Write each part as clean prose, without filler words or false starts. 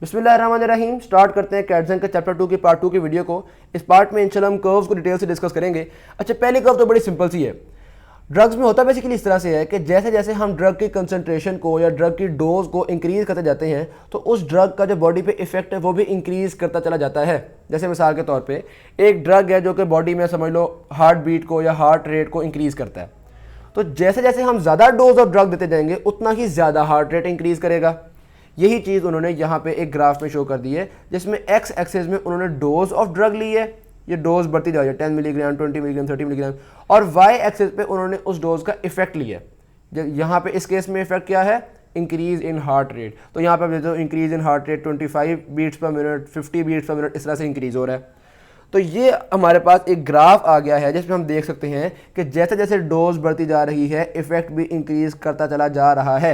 बिस्मिल्लाहिर्रहमानिर्रहीम। स्टार्ट करते हैं कैटजन के चैप्टर 2 की पार्ट 2 की वीडियो को। इस पार्ट में इंशाल्लाह हम कर्व्स को डिटेल से डिस्कस करेंगे। अच्छा, पहली कर्व तो बड़ी सिंपल सी है। ड्रग्स में होता बेसिकली इस तरह से है कि जैसे जैसे हम ड्रग की कंसंट्रेशन को या ड्रग की डोज को इंक्रीज़ करते जाते हैं तो उस ड्रग का जो बॉडी पे इफेक्ट है वो भी इंक्रीज़ करता चला जाता है। जैसे मिसाल के तौर पे एक ड्रग है जो कि बॉडी में समझ लो हार्ट बीट को या हार्ट रेट को इंक्रीज़ करता है, तो जैसे जैसे हम ज़्यादा डोज ऑफ ड्रग देते जाएंगे उतना ही ज़्यादा हार्ट रेट इंक्रीज़ करेगा। यही चीज़ उन्होंने यहाँ पे एक ग्राफ में शो कर दी है जिसमें एक्स एक्सेस में उन्होंने डोज ऑफ ड्रग ली है, ये डोज बढ़ती जा रही है 10 मिलीग्राम 20 मिलीग्राम 30 मिलीग्राम, और वाई एक्सेस पे उन्होंने उस डोज का इफेक्ट लिया है। यहाँ पे इस केस में इफेक्ट क्या है, इंक्रीज इन हार्ट रेट। तो यहाँ पे आप देखते हो increase in heart rate 25 beats per minute 50 beats per minute इस तरह से इंक्रीज हो रहा है। तो ये हमारे पास एक ग्राफ आ गया है जिसमें हम देख सकते हैं कि जैसे जैसे डोज बढ़ती जा रही है इफेक्ट भी इंक्रीज करता चला जा रहा है।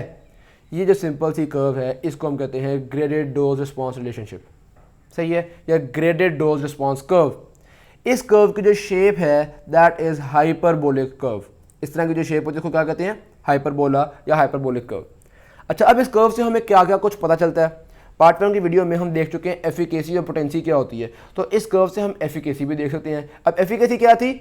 ये जो सिंपल सी कर्व है इसको हम कहते हैं ग्रेडेड डोज रिस्पॉन्स रिलेशनशिप, सही है, या ग्रेडेड डोज रिस्पॉन्स कर्व। इस कर्व की जो शेप है दैट इज हाइपरबोलिक कर्व। इस तरह की जो शेप होती है उसको क्या कहते हैं, हाइपरबोला या हाइपरबोलिक कर्व। अच्छा, अब इस कर्व से हमें क्या क्या कुछ पता चलता है। पार्ट 1 की वीडियो में हम देख चुके हैं एफिकेसी और पोटेंसी क्या होती है, तो इस कर्व से हम एफिकेसी भी देख सकते हैं। अब एफिकेसी क्या थी,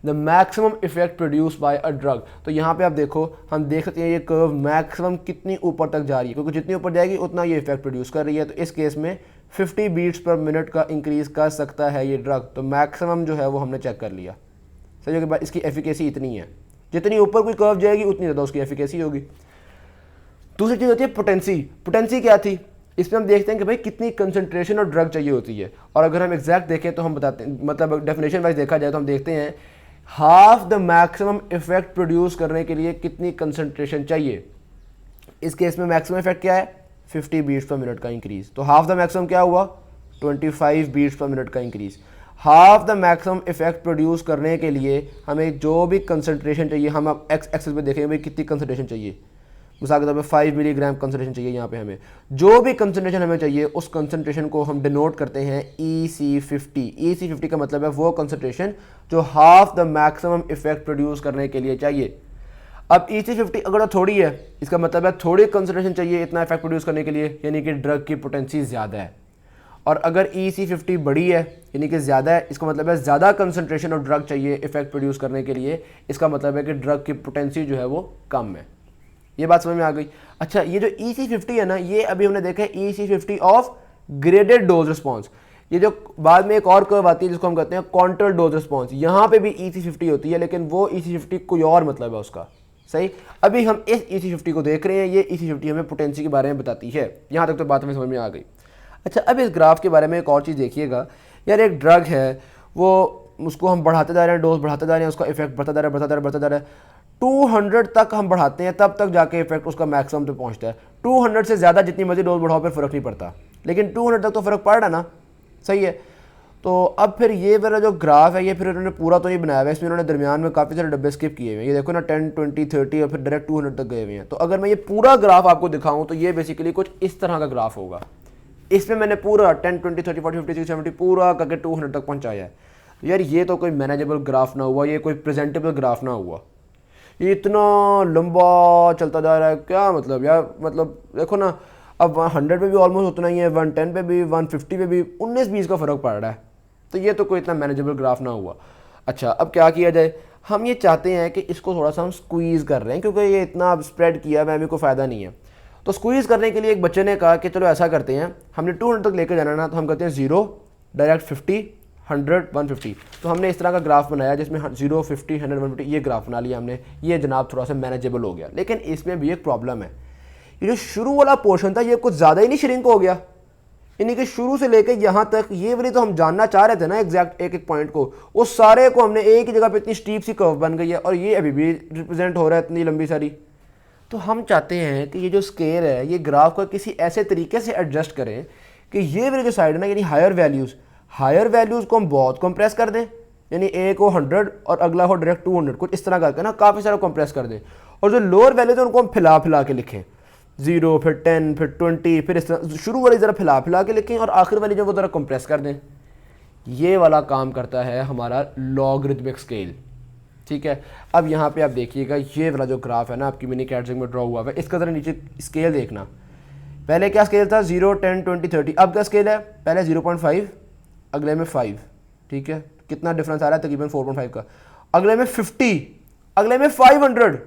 the maximum effect produce by a drug. तो यहाँ पे आप देखो, हम देख सकते हैं ये कर्व मैक्सिमम कितनी ऊपर तक जा रही है, क्योंकि जितनी ऊपर जाएगी उतना ये इफेक्ट प्रोड्यूस कर रही है। तो इस केस में 50 बीट्स पर मिनट का इंक्रीज कर सकता है ये ड्रग, तो मैक्सिमम जो है वो हमने चेक कर लिया। सही है कि भाई इसकी एफिकेसी इतनी है, जितनी ऊपर कोई कर्व जाएगी उतनी ज़्यादा उसकी एफिकेसी होगी। दूसरी चीज़ होती है पोटेंसी। पोटेंसी क्या थी, इसमें हम देखते हैं कि भाई कितनी कंसंट्रेशन और ड्रग चाहिए होती है, और अगर हम एग्जैक्ट देखें तो हम बताते हैं, मतलब डेफिनेशन वाइज देखा जाए तो हम देखते हैं half the maximum effect produce करने के लिए कितनी कंसंट्रेशन चाहिए। इस केस में मैक्सिमम इफेक्ट क्या है, 50 बीट्स पर मिनट का इंक्रीज। तो हाफ द मैक्सिमम क्या हुआ, 25 बीट्स पर मिनट का increase. Half the maximum effect produce करने के लिए हमें जो भी कंसंट्रेशन चाहिए, हम अब एक्स एक्सेस पे देखेंगे भाई कितनी कंसंट्रेशन चाहिए। मिसाल के तौर पर 5 मिलीग्राम कंसंट्रेशन चाहिए। यहाँ पे हमें जो भी कंसंट्रेशन हमें चाहिए उस कंसंट्रेशन को हम डिनोट करते हैं EC50। EC50 का मतलब है वो कंसंट्रेशन जो half the maximum effect produce करने के लिए चाहिए। अब EC50 अगर थोड़ी है, इसका मतलब है थोड़ी कंसंट्रेशन चाहिए इतना इफेक्ट प्रोड्यूस करने के लिए, यानी कि ड्रग की पोटेंसी ज़्यादा है। और अगर EC50 बड़ी है यानी कि ज़्यादा है, इसका मतलब है ज़्यादा कंसंट्रेशन और ड्रग चाहिए इफेक्ट प्रोड्यूस करने के लिए, इसका मतलब है कि ड्रग की पोटेंसी जो है वो कम है। ये बात समझ में आ गई। अच्छा, ये जो EC50 है ना, ये अभी हमने देखा है EC50 of graded dose response. ये जो बाद में एक और कर्व आती है जिसको हम कहते हैं काउंटर डोज रिस्पॉन्स, यहाँ पे भी EC50 होती है, लेकिन वो EC50 कोई और मतलब है उसका। सही, अभी हम इस EC50 को देख रहे हैं, ये EC50 हमें पोटेंसी के बारे में बताती है। यहाँ तक तो बात हमें समझ में आ गई। अच्छा, अब इस ग्राफ के बारे में एक और चीज़ देखिएगा। यार एक ड्रग है, वो उसको हम बढ़ाते जा रहे हैं, डोज बढ़ाते जा रहे हैं, उसका इफेक्ट बढ़ता जा रहा है, बढ़ता जा रहा है, बढ़ता जा रहा है। 200 तक हम बढ़ाते हैं तब तक जाके इफेक्ट उसका मैक्सिमम पे पहुंचता है। 200 से ज़्यादा जितनी मर्जी डोज बढ़ाओ पे फ़र्क नहीं पड़ता, लेकिन 200 तक तो फ़र्क पड़ रहा ना, सही है। तो अब फिर ये मेरा जो ग्राफ है ये फिर उन्होंने पूरा तो नहीं बनाया हुआ है, इसमें उन्होंने दरमियान में काफ़ी सारे डब्बे स्किप किए हुए हैं। ये देखो ना 10, 20, 30 और फिर डायरेक्ट 200 तक गए हुए हैं। तो अगर मैं ये पूरा ग्राफ आपको दिखाऊँ तो ये बेसिकली कुछ इस तरह का ग्राफ होगा। इसमें मैंने पूरा 10, 20, 30, 40, 50, 60, 70 पूरा करके 200 तक पहुँचाया है। यार ये तो कोई मैनेजेबल ग्राफ ना हुआ, ये कोई प्रेजेंटेबल ग्राफ ना हुआ, ये इतना लंबा चलता जा रहा है। क्या मतलब यार, मतलब देखो ना, अब 100 पे भी ऑलमोस्ट उतना ही है, 110 पे भी, 150 पे भी 19-20 का फ़र्क पड़ रहा है। तो ये तो कोई इतना मैनेजेबल ग्राफ ना हुआ। अच्छा, अब क्या किया जाए, हम ये चाहते हैं कि इसको थोड़ा सा हम स्क्वीज़ कर रहे हैं, क्योंकि ये इतना स्प्रेड किया है, हमें कोई फ़ायदा नहीं है। तो स्क्वीज़ करने के लिए एक बच्चे ने कहा कि चलो ऐसा करते हैं, हमने 200 तक लेकर जाना ना, तो हम कहते हैं 0 डायरेक्ट 50 100 150। तो हमने इस तरह का ग्राफ बनाया जिसमें 0 50 100 150 ये ग्राफ बना लिया हमने। ये जनाब थोड़ा सा मैनेजेबल हो गया, लेकिन इसमें भी एक प्रॉब्लम है। ये जो शुरू वाला पोर्शन था ये कुछ ज़्यादा ही नहीं श्रिंक हो गया, यानी कि शुरू से लेकर यहाँ तक ये वाली तो हम जानना चाह रहे थे ना एग्जैक्ट एक एक पॉइंट को, उस सारे को हमने एक ही जगह पे इतनी स्टीप सी कर्व बन गई है, और ये अभी भी रिप्रेजेंट हो रहा है इतनी लंबी सारी। तो हम चाहते हैं कि ये जो स्केल है ये ग्राफ को किसी ऐसे तरीके से एडजस्ट करें कि ये वाली जो साइड है ना, यानी हायर वैल्यूज़ को हम बहुत कंप्रेस कर दें, यानी एक हो 100 और अगला हो डायरेक्ट 200, कुछ इस तरह करके ना काफ़ी सारा कंप्रेस कर दें। और जो लोअर वैल्यूज है उनको हम फिला के लिखें, 0 फिर 10 फिर 20, फिर इस तरह शुरू वाली ज़रा फिला के लिखें और आखिर वाली जो वो ज़रा कंप्रेस कर दें। ये वाला काम करता है हमारा लॉगरिथमिक स्केल। ठीक है, अब यहाँ पे आप देखिएगा ये वाला जो ग्राफ है ना आपकी मिनी कैटजिंग में ड्रॉ हुआ है, इसका ज़रा नीचे स्केल देखना। पहले क्या स्केल था 0, 10, 20, 30, अब क्या स्केल है, पहले 0.5, अगले में 5, ठीक है, कितना डिफरेंस आ रहा है, तकरीबन 4.5 का, अगले में 50, अगले में 500,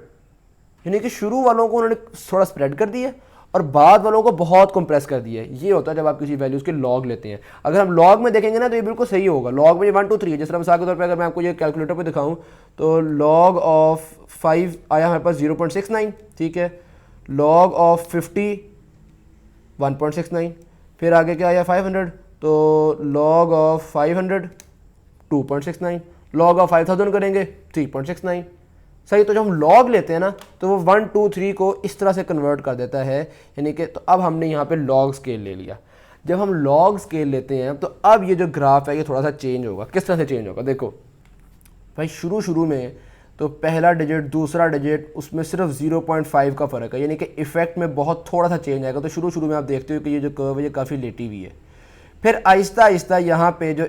यानी कि शुरू वालों को उन्होंने थोड़ा स्प्रेड कर दिया और बाद वालों को बहुत कंप्रेस कर दिया है। ये होता है जब आप किसी वैल्यूज़ के लॉग लेते हैं। अगर हम लॉग में देखेंगे ना तो ये बिल्कुल सही होगा, लॉग में 1, 2, 3 है। जिस तरह मिसाल के तौर पे अगर मैं आपको ये कैलकुलेटर पे दिखाऊं तो लॉग ऑफ 5 आया हमारे पास 0.69, ठीक है, लॉग ऑफ 50 1.69, फिर आगे क्या आया 500, तो लॉग ऑफ 500 2.69, लॉग ऑफ 5000 करेंगे 3.69। सही, तो जब हम लॉग लेते हैं ना तो वो 1, 2, 3 को इस तरह से कन्वर्ट कर देता है, यानी कि तो अब हमने यहाँ पे लॉग स्केल ले लिया। जब हम लॉग स्केल लेते हैं तो अब ये जो ग्राफ है ये थोड़ा सा चेंज होगा। किस तरह से चेंज होगा, देखो भाई, शुरू में तो पहला डिजिट दूसरा डिजिट उसमें सिर्फ 0.5 का फ़र्क है, यानी कि इफेक्ट में बहुत थोड़ा सा चेंज आएगा। तो शुरू में आप देखते हो कि ये जो कर्व है ये काफ़ी लेटी हुई है। फिर आहिस्ता आहिस्ता यहाँ पे जो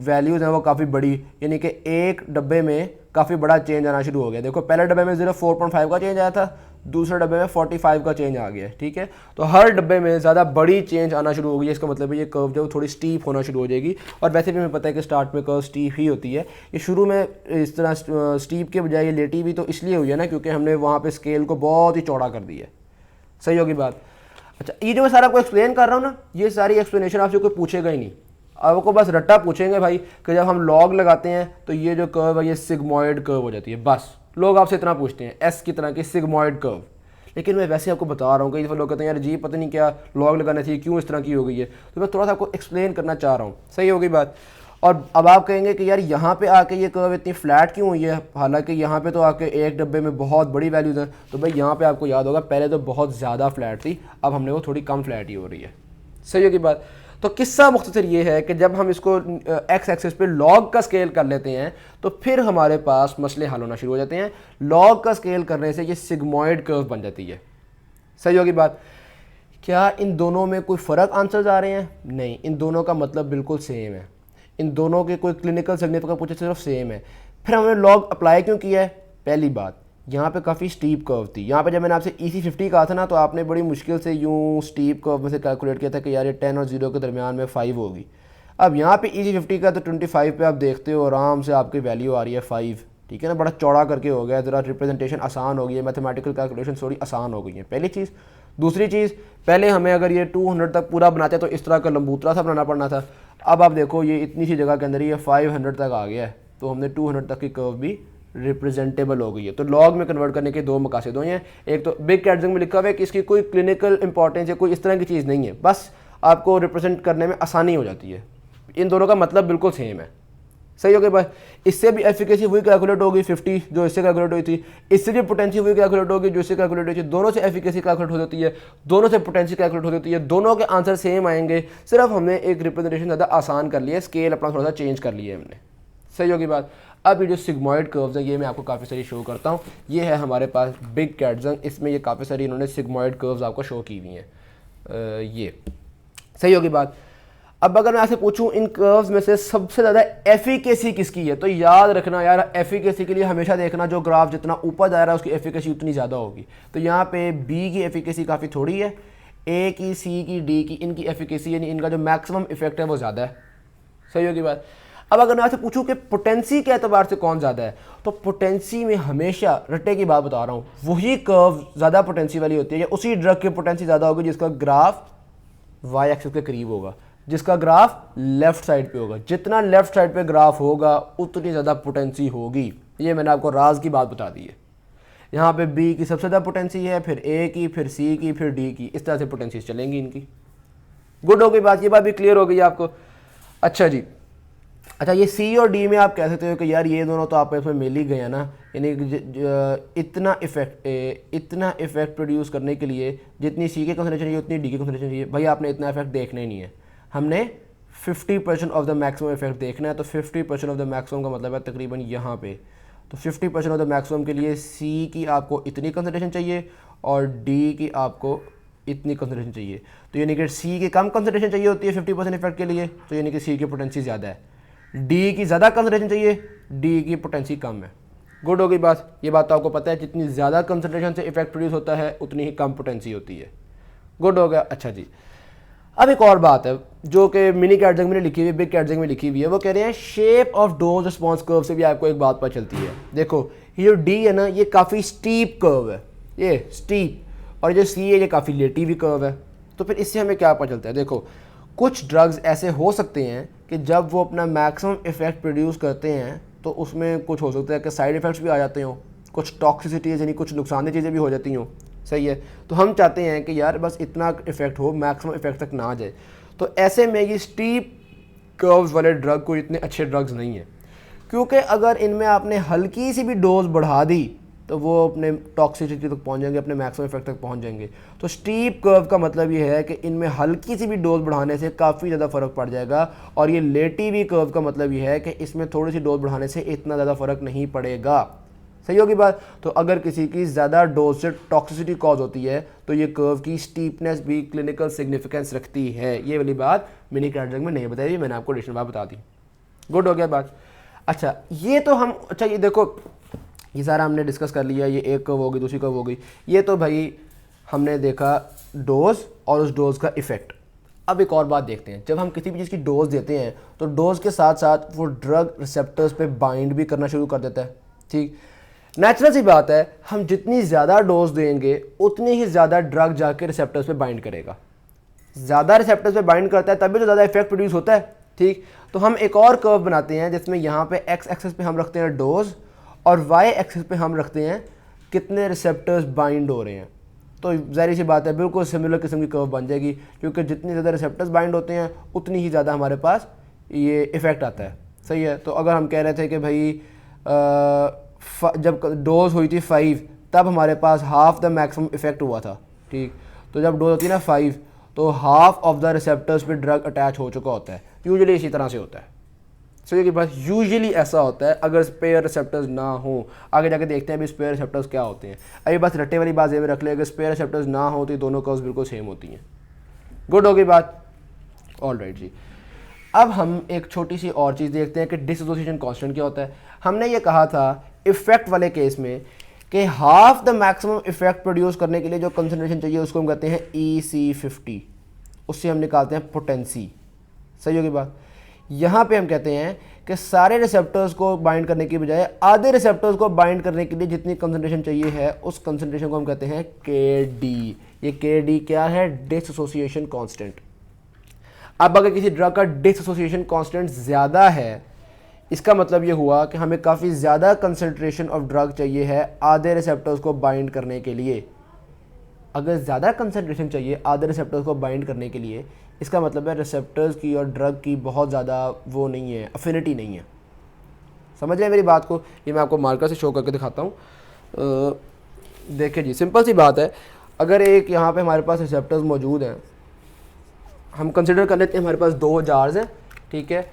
वैल्यूज़ हैं वो काफ़ी बड़ी, यानी कि एक डब्बे में काफ़ी बड़ा चेंज आना शुरू हो गया। देखो पहले डब्बे में 4.5 का चेंज आया था, दूसरे डब्बे में 45 का चेंज आ गया है, ठीक है। तो हर डब्बे में ज़्यादा बड़ी चेंज आना शुरू हो गई है। इसका मतलब है ये कर्व जो थोड़ी स्टीप होना शुरू हो जाएगी। और वैसे भी हमें पता है कि स्टार्ट में कर्व स्टीप ही होती है। ये शुरू में इस तरह स्टीप के बजाय ये लेटी भी तो इसलिए हुई है ना क्योंकि हमने वहाँ पर स्केल को बहुत ही चौड़ा कर दिया है। सही होगी बात। अच्छा, ये जो मैं सारा आपको एक्सप्लेन कर रहा हूँ ना, ये सारी एक्सप्लेनेशन आपसे कोई पूछेगा ही नहीं, आपको बस रट्टा पूछेंगे भाई कि जब हम लॉग लगाते हैं तो ये जो कर्व है ये सिग्मॉइड कर्व हो जाती है। बस लोग आपसे इतना पूछते हैं, एस की तरह की सिग्मॉइड कर्व। लेकिन मैं वैसे आपको बता रहा हूँ, कई दफ़ा लोग कहते हैं यार जी पता नहीं क्या लॉग लगाना चाहिए, क्यों इस तरह की हो गई है। तो मैं थोड़ा सा आपको एक्सप्लेन करना चाह रहा हूँ। सही होगी बात। और अब आप कहेंगे कि यार यहाँ पे आके ये कर्व इतनी फ्लैट क्यों हुई है, हालांकि यहाँ पे तो आके एक डब्बे में बहुत बड़ी वैल्यूज़ हैं। तो भाई यहाँ पे आपको याद होगा पहले तो बहुत ज़्यादा फ्लैट थी, अब हमने वो थोड़ी कम फ्लैट ही हो रही है। सही होगी बात। तो किस्सा मुख्तसर ये है कि जब हम इसको एक्स एक्सिस पे लॉग का स्केल कर लेते हैं तो फिर हमारे पास मसले हल होना शुरू हो जाते हैं। लॉग का स्केल करने से ये सिग्मॉइड कर्व बन जाती है। सही होगी बात। क्या इन दोनों में कोई फ़र्क आंसर्स आ रहे हैं? नहीं, इन दोनों का मतलब बिल्कुल सेम है। इन दोनों के कोई क्लिनिकल सिग्निफिकेंस पूछे सिर्फ सेम है। फिर हमने लॉग अप्लाई क्यों किया है? पहली बात, यहाँ पे काफ़ी स्टीप कर्व थी। यहाँ पे जब मैंने आपसे EC50 कहा था ना तो आपने बड़ी मुश्किल से यूँ स्टीप कर्व में से कैलकुलेट किया था कि यार ये 10 और 0 के दरमियान में 5 होगी। अब यहाँ पे EC50 का तो 25 पे आप देखते हो आराम से आपकी वैल्यू आ रही है 5, ठीक है ना, बड़ा चौड़ा करके हो गया, ज़रा रिप्रेजेंटेशन आसान हो गई है, मैथमेटिकल कैलकुलेशन थोड़ी आसान हो गई है। पहली चीज़। दूसरी चीज़, पहले हमें अगर ये 200 तक पूरा बनाते तो इस तरह का लंबूतरा सा बनाना पड़ना था। अब आप देखो ये इतनी सी जगह के अंदर ये 500 तक आ गया है, तो हमने 200 तक की कर्व भी रिप्रेजेंटेबल हो गई है। तो लॉग में कन्वर्ट करने के दो मकासद हुए हैं। एक तो बिग कैटजिंग में लिखा हुआ है कि इसकी कोई क्लिनिकल इंपॉर्टेंस या कोई इस तरह की चीज़ नहीं है, बस आपको रिप्रेजेंट करने में आसानी हो जाती है। इन दोनों का मतलब बिल्कुल सेम है। सही हो गया बस। इससे भी एफिकेसी वही कैलकुलेट होगी 50 जो इससे कैलकुलेट हुई थी, इससे भी पोटेंसी वही कैलकुलेट होगी जो इससे कैलकुलेट हुई थी। दोनों से एफिकेसी कैलकुलेट हो जाती है, दोनों से पोटेंसी कैलकुलेट हो जाती है, दोनों के आंसर सेम आएंगे। सिर्फ हमने एक रिप्रेजेंटेशन ज़्यादा आसान कर लिया है, स्केल अपना थोड़ा सा चेंज कर लिया है हमने। सही होगी बात। अब ये जो सिग्मॉइड कर्व्स है ये मैं आपको काफ़ी सारी शो करता हूँ। ये है हमारे पास बिग कैटजंग, इसमें ये काफ़ी सारी इन्होंने सिग्मॉइड कर्व्स आपको शो की हुई हैं। ये सही होगी बात। अब अगर मैं आपसे पूछूं इन कर्व्स में से सबसे ज़्यादा एफिकेसी किसकी है, तो याद रखना यार, एफिकेसी के लिए हमेशा देखना जो ग्राफ जितना ऊपर जा रहा है उसकी एफिकेसी उतनी ज़्यादा होगी। तो यहाँ पे बी की एफिकेसी काफ़ी थोड़ी है, ए की, सी की, डी की, इनकी एफिकेसी यानी इनका जो मैक्सिमम इफेक्ट है वो ज़्यादा है। सही होगी बात। अब अगर मैं आपसे पूछूं कि पोटेंसी के एतबार से कौन ज़्यादा है, तो पोटेंसी में हमेशा रट्टे की बात बता रहा हूँ, वही कर्व ज़्यादा पोटेंसी वाली होती है या उसी ड्रग की पोटेंसी ज़्यादा होगी जिसका ग्राफ वाई एक्सिस के करीब होगा, जिसका ग्राफ लेफ्ट साइड पे होगा। जितना लेफ्ट साइड पे ग्राफ होगा उतनी ज़्यादा पोटेंसी होगी। ये मैंने आपको राज की बात बता दी है। यहाँ पे बी की सबसे ज़्यादा पोटेंसी है, फिर ए की, फिर सी की, फिर डी की, इस तरह से पोटेंसीज चलेंगी इनकी। गुड हो गई बात, ये बात भी क्लियर हो गई आपको। अच्छा जी, अच्छा ये सी और डी में आप कह सकते हो कि यार ये दोनों तो आप इसमें मिल ही गए हैं ना, यानी इतना इफेक्ट प्रोड्यूस करने के लिए जितनी सी के कंसंट्रेशन चाहिए उतनी डी की कंसंट्रेशन चाहिए। भाई आपने इतना इफेक्ट देखना ही नहीं है, हमने 50% ऑफ द मैक्सिमम इफेक्ट देखना है। तो 50% ऑफ द मैक्सिमम का मतलब है तकरीबन यहाँ पे। तो 50% ऑफ द मैक्सिमम के लिए सी की आपको इतनी कंसंट्रेशन चाहिए और डी की आपको इतनी कंसंट्रेशन चाहिए। तो यानी कि सी की कम कंसंट्रेशन चाहिए होती है 50% इफेक्ट के लिए, तो यानी कि सी की पोटेंसी ज़्यादा है। डी की ज़्यादा कंसंट्रेशन चाहिए, डी की पोटेंसी कम है। गुड हो गई बात। ये बात तो आपको पता है, जितनी ज़्यादा कंसंट्रेशन से इफेक्ट प्रोड्यूस होता है उतनी ही कम पोटेंसी होती है। गुड हो गया। अच्छा जी, अब एक और बात है जो कि मिनी कैटजंग में लिखी हुई है, बिग कैटजंग में लिखी हुई है। वो कह रहे हैं shape of dose response curve से भी आपको एक बात पता चलती है। देखो ये जो डी है ना, ये काफ़ी स्टीप कर्व है, ये स्टीप, और जो सी है ये काफ़ी लेटी हुई कर्व है। तो फिर इससे हमें क्या पता चलता है? देखो कुछ ड्रग्स ऐसे हो सकते हैं कि जब वो अपना मैक्सिमम इफेक्ट प्रोड्यूस करते हैं तो उसमें कुछ हो सकता है कि साइड इफ़ेक्ट्स भी आ जाते हों, कुछ टॉक्सिसिटीज़ यानी कुछ नुकसानदेह चीज़ें भी हो जाती हों। सही है, तो हम चाहते हैं कि यार बस इतना इफेक्ट हो, मैक्सिमम इफेक्ट तक ना आ जाए। तो ऐसे में ये स्टीप कर्व्स वाले ड्रग कोई इतने अच्छे ड्रग्स नहीं है, क्योंकि अगर इनमें आपने हल्की सी भी डोज बढ़ा दी तो वो अपने टॉक्सिसिटी तक पहुंच जाएंगे, अपने मैक्सिमम इफेक्ट तक पहुंच जाएंगे। तो स्टीप कर्व का मतलब ये है कि इनमें हल्की सी भी डोज बढ़ाने से काफ़ी ज़्यादा फ़र्क पड़ जाएगा, और ये लेटी हुई कर्व का मतलब ये है कि इसमें थोड़ी सी डोज बढ़ाने से इतना ज़्यादा फ़र्क नहीं पड़ेगा। सही होगी बात? तो अगर किसी की ज़्यादा डोज से टॉक्सिसिटी कॉज होती है तो ये कर्व की स्टीपनेस भी क्लिनिकल सिग्निफिकेंस रखती है। ये वाली बात मिनी कैटजंग में नहीं बताई, मैंने आपको एडिशनल बात बता दी। गुड हो गया बात। अच्छा ये तो हम, अच्छा ये देखो ये सारा हमने डिस्कस कर लिया, ये एक कर्व हो गई, दूसरी कर्व हो गई, ये तो भाई हमने देखा डोज और उस डोज का इफ़ेक्ट। अब एक और बात देखते हैं, जब हम किसी भी चीज़ की डोज देते हैं तो डोज के साथ साथ वो ड्रग रिसेप्टर्स पे बाइंड भी करना शुरू कर देता है। ठीक, नेचुरल सी बात है, हम जितनी ज़्यादा डोज देंगे उतनी ही ज़्यादा ड्रग जाके रिसेप्टर्स पे बाइंड करेगा। ज़्यादा रिसेप्टर्स पे बाइंड करता है तभी तो ज़्यादा इफेक्ट प्रोड्यूस होता है। ठीक, तो हम एक और कर्व बनाते हैं जिसमें यहाँ पे एक्स एक्सिस पे हम रखते हैं डोज और वाई एक्सिस पे हम रखते हैं कितने रिसेप्टर्स बाइंड हो रहे हैं। तो ज़ाहिर सी बात है बिल्कुल सिमिलर किस्म की कर्व बन जाएगी, क्योंकि जितनी ज़्यादा रिसेप्टर्स बाइंड होते हैं उतनी ही ज़्यादा हमारे पास ये इफ़ेक्ट आता है। सही है, तो अगर हम कह रहे थे कि भाई जब डोज हुई थी 5 तब हमारे पास हाफ द मैक्सिमम इफेक्ट हुआ था। ठीक, तो जब डोज होती है ना 5 तो हाफ ऑफ द रिसेप्टर्स पे ड्रग अटैच हो चुका होता है। यूजुअली इसी तरह से होता है। सो कि बस यूजुअली ऐसा होता है अगर स्पेयर रिसेप्टर्स ना हो। आगे जाके देखते हैं अभी स्पेयर रिसेप्टर्स क्या होते हैं। अभी बस रट्टे वाली बात ये में रख ले, अगर स्पेयर रिसेप्टर्स ना हो तो दोनों कर्व्स बिल्कुल सेम होती हैं। गुड होगी बात। ऑल राइट जी, अब हम एक छोटी सी और चीज़ देखते हैं कि डिसोसिएशन कांस्टेंट क्या होता है। हमने ये कहा था इफेक्ट वाले केस में कि half the maximum effect produce करने के लिए जो कंसंट्रेशन चाहिए उसको हम कहते हैं EC50, उससे हम निकालते हैं पोटेंसी। सही होगी बात। यहाँ पे हम कहते हैं कि सारे रिसेप्टर्स को बाइंड करने की बजाय आधे रिसेप्टर्स को बाइंड करने के लिए जितनी कंसंट्रेशन चाहिए है उस कंसंट्रेशन को हम कहते हैं KD। ये KD क्या है? Dissociation constant. अब अगर किसी ड्रग का डिसोसिएशन कांस्टेंट ज़्यादा है, इसका मतलब ये हुआ कि हमें काफ़ी ज़्यादा कंसंट्रेशन ऑफ ड्रग चाहिए है आधे रिसेप्टर्स को बाइंड करने के लिए। अगर ज़्यादा कंसंट्रेशन चाहिए आधे रिसेप्टर्स को बाइंड करने के लिए, इसका मतलब है रिसेप्टर्स की और ड्रग की बहुत ज़्यादा वो नहीं है, अफिनिटी नहीं है। समझ रहे हैं मेरी बात को? ये मैं आपको मार्कर से शो करके दिखाता हूँ। देखिए जी, सिंपल सी बात है, अगर एक यहाँ पे हमारे पास रिसेप्टर्स मौजूद हैं, हम कंसिडर कर लेते हैं हमारे पास 2 जार्स हैं। ठीक है,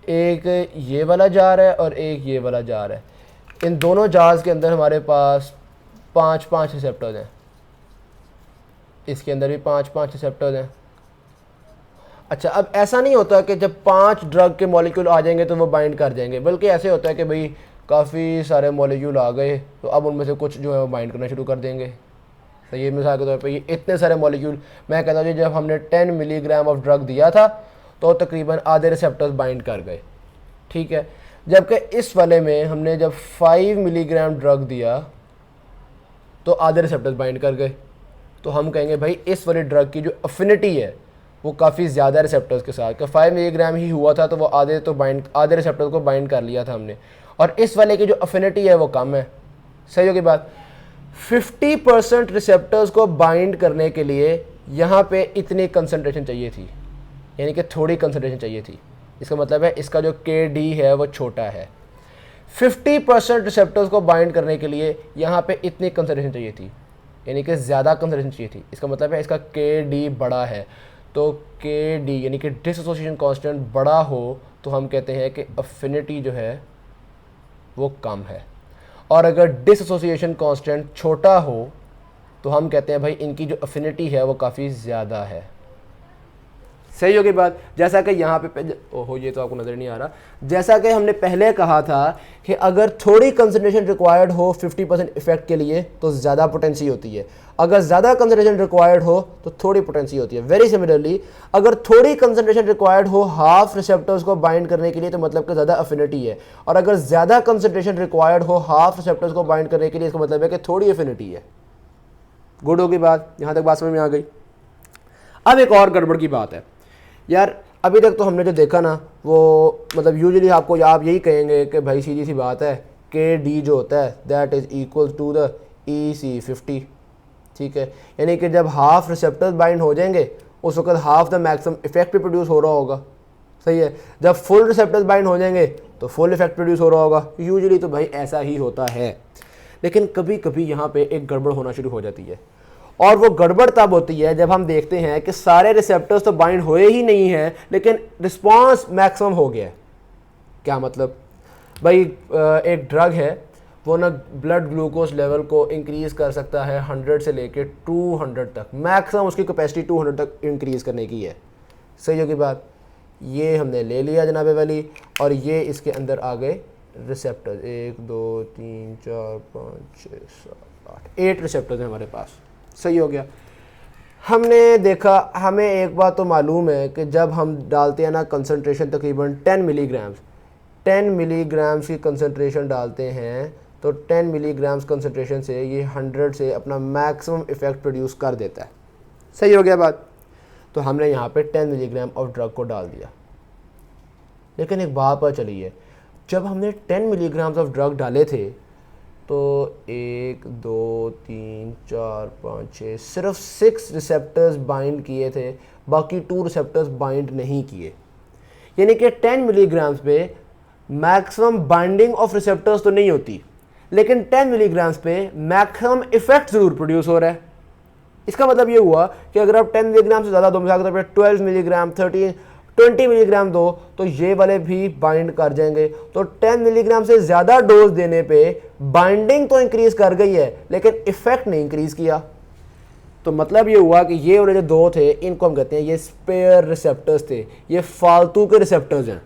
एक ये वाला जार है और एक ये वाला जार है। इन दोनों जार्स के अंदर हमारे पास 5-5 रिसेप्टर्स हैं, इसके अंदर भी 5-5 रिसेप्टर्स हैं। अच्छा, अब ऐसा नहीं होता कि जब 5 ड्रग के मॉलिक्यूल आ जाएंगे तो वो बाइंड कर जाएंगे, बल्कि ऐसे होता है कि भाई काफ़ी सारे मॉलिक्यूल आ गए तो अब उनमें से कुछ जो है वो बाइंड करना शुरू कर देंगे। तो ये मिसाल के तौर पे ये इतने सारे मॉलिक्यूल, मैं कहता हूँ जब हमने 10 मिलीग्राम ऑफ ड्रग दिया था तो तकरीबन आधे रिसेप्टर्स बाइंड कर गए। ठीक है, जबकि इस वाले में हमने जब 5 मिलीग्राम ड्रग दिया तो आधे रिसेप्टर्स बाइंड कर गए। तो हम कहेंगे भाई इस वाली ड्रग की जो अफिनिटी है वो काफ़ी ज़्यादा रिसेप्टर्स के साथ, कि 5 मिलीग्राम ही हुआ था तो वो आधे रिसेप्टर्स को बाइंड कर लिया था हमने, और इस वाले की जो अफिनिटी है वो कम है। सही होगी बात। 50% रिसेप्टर्स को बाइंड करने के लिए यहाँ पे इतनी कंसंट्रेशन चाहिए थी, यानी कि थोड़ी कंसंट्रेशन चाहिए थी। इसका मतलब है इसका जो KD है वो छोटा है। 50% रिसेप्टर्स को बाइंड करने के लिए यहाँ पे इतनी कंसंट्रेशन चाहिए थी, यानी कि ज़्यादा कंसंट्रेशन चाहिए थी। इसका मतलब है इसका KD बड़ा है। तो KD यानी कि डिसोसिएशन कांस्टेंट बड़ा हो तो हम कहते हैं कि अफिनिटी जो है वो कम है, और अगर डिसोसिएशन कांस्टेंट छोटा हो तो हम कहते हैं भाई इनकी जो अफिनिटी है वो काफ़ी ज़्यादा है। सही होगी बात। जैसा कि यहाँ पे ओहो ये तो आपको नज़र नहीं आ रहा, जैसा कि हमने पहले कहा था कि अगर थोड़ी कंसंट्रेशन रिक्वायर्ड हो 50% इफेक्ट के लिए तो ज़्यादा पोटेंसी होती है, अगर ज़्यादा कंसंट्रेशन रिक्वायर्ड हो तो थोड़ी पोटेंसी होती है। वेरी सिमिलरली अगर थोड़ी कंसंट्रेशन रिक्वायर्ड हो हाफ रिसेप्टर्स को बाइंड करने के लिए तो मतलब कि ज़्यादा अफिनिटी है, और अगर ज़्यादा कंसंट्रेशन रिक्वायर्ड हो हाफ रिसेप्टर्स को बाइंड करने के लिए इसका मतलब है कि थोड़ी अफिनिटी है। गुड होगी बात, यहाँ तक बात समझ में आ गई। अब एक और गड़बड़ की बात है यार, अभी तक तो हमने जो देखा ना वो मतलब यूजुअली आपको आप यही कहेंगे कि भाई सीधी सी बात है के डी जो होता है that is equal to the EC50, ठीक है। यानी कि जब हाफ रिसेप्टर्स बाइंड हो जाएंगे उस वक्त हाफ द मैक्सिमम इफेक्ट भी प्रोड्यूस हो रहा होगा, सही है। जब फुल रिसेप्टर्स बाइंड हो जाएंगे तो फुल इफेक्ट प्रोड्यूस हो रहा होगा। यूजुअली तो भाई ऐसा ही होता है, लेकिन कभी कभी यहाँ पे एक गड़बड़ होना शुरू हो जाती है, और वो गड़बड़ तब होती है जब हम देखते हैं कि सारे रिसेप्टर्स तो बाइंड हुए ही नहीं हैं लेकिन रिस्पांस मैक्सिमम हो गया है। क्या मतलब भाई, एक ड्रग है वो ना ब्लड ग्लूकोज लेवल को इंक्रीज़ कर सकता है 100 से लेके 200 तक, मैक्सिमम उसकी कैपेसिटी 200 तक इंक्रीज़ करने की है, सही होगी बात। ये हमने ले लिया जनाब वाली, और ये इसके अंदर आ गए रिसेप्टर 1 2 3 4 5 6 7 8 8 रिसेप्टर्स हैं हमारे पास, सही हो गया। हमने देखा, हमें एक बात तो मालूम है कि जब हम डालते हैं ना कंसंट्रेशन तकरीबन 10 मिलीग्राम्स की कंसंट्रेशन डालते हैं तो 10 मिलीग्राम्स कंसंट्रेशन से ये 100 से अपना मैक्सिमम इफेक्ट प्रोड्यूस कर देता है, सही हो गया बात। तो हमने यहाँ पे 10 मिलीग्राम ऑफ ड्रग को डाल दिया, लेकिन एक बात पता चली है, जब हमने 10 मिलीग्राम्स ऑफ ड्रग डाले थे तो 1 2 3 4 5 6 सिर्फ 6 रिसेप्टर्स बाइंड किए थे, बाकी 2 रिसेप्टर्स बाइंड नहीं किए। यानी कि 10 मिलीग्राम्स पे मैक्सिमम बाइंडिंग ऑफ रिसेप्टर्स तो नहीं होती, लेकिन 10 मिलीग्राम्स पे मैक्सिमम इफेक्ट ज़रूर प्रोड्यूस हो रहा है। इसका मतलब ये हुआ कि अगर आप 10 मिलीग्राम से ज़्यादा दो, मिसाल के तौर पर 12 मिलीग्राम 13 20 मिलीग्राम दो तो ये वाले भी बाइंड कर जाएंगे। तो 10 मिलीग्राम से ज़्यादा डोज देने पे बाइंडिंग तो इंक्रीज़ कर गई है लेकिन इफेक्ट नहीं इंक्रीज़ किया। तो मतलब ये हुआ कि ये वाले जो दो थे इनको हम कहते हैं ये स्पेयर रिसेप्टर्स थे, ये फालतू के रिसेप्टर्स हैं,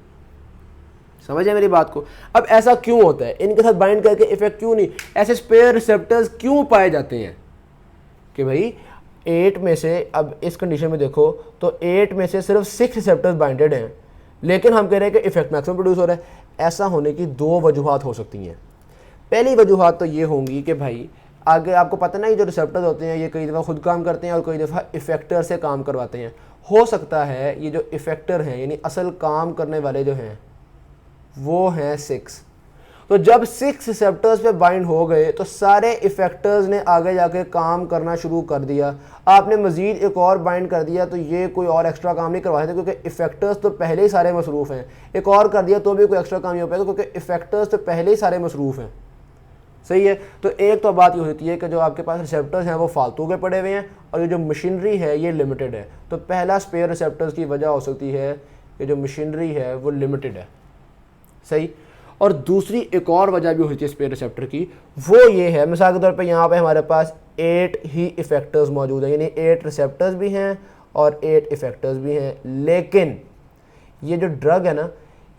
समझे मेरी बात को। अब ऐसा क्यों होता है, इनके साथ बाइंड करके इफेक्ट क्यों नहीं, ऐसे स्पेयर रिसेप्टर्स क्यों पाए जाते हैं कि भाई 8 में से, अब इस कंडीशन में देखो तो 8 में से सिर्फ 6 रिसेप्टर्स बाइंडेड हैं लेकिन हम कह रहे हैं कि इफेक्ट मैक्सिमम प्रोड्यूस हो रहा है। ऐसा होने की 2 वजूहात हो सकती हैं। पहली वजूहात तो ये होंगी कि भाई आगे आपको पता ना, ये जो रिसेप्टर्स होते हैं ये कई दफ़ा खुद काम करते हैं और कई दफ़ा इफेक्टर से काम करवाते हैं। हो सकता है ये जो इफेक्टर हैं यानी असल काम करने वाले जो हैं वो हैं 6। तो जब 6 रिसेप्टर्स पे बाइंड हो गए तो सारे इफेक्टर्स ने आगे जाके काम करना शुरू कर दिया। आपने मज़ीद एक और बाइंड कर दिया तो ये कोई और एक्स्ट्रा काम नहीं करवा सकते क्योंकि इफेक्टर्स तो पहले ही सारे मसरूफ़ हैं। एक और कर दिया तो भी कोई एक्स्ट्रा काम नहीं हो पाएगा क्योंकि इफेक्टर्स तो पहले ही सारे मसरूफ़ हैं, सही है। तो एक तो बात ये होती है कि जो आपके पास रिसेप्टर्स हैं वो फालतू के पड़े हुए हैं और ये जो मशीनरी है ये लिमिटेड है। तो पहला स्पेयर रिसेप्टर्स की वजह हो सकती है कि जो मशीनरी है वो लिमिटेड है, सही। और दूसरी एक और वजह भी होती है स्पेयर रिसेप्टर की, वो ये है मिसाल के तौर पे यहाँ पे हमारे पास 8 ही इफेक्टर्स मौजूद हैं, यानी 8 रिसेप्टर्स भी हैं और 8 इफेक्टर्स भी हैं, लेकिन ये जो ड्रग है ना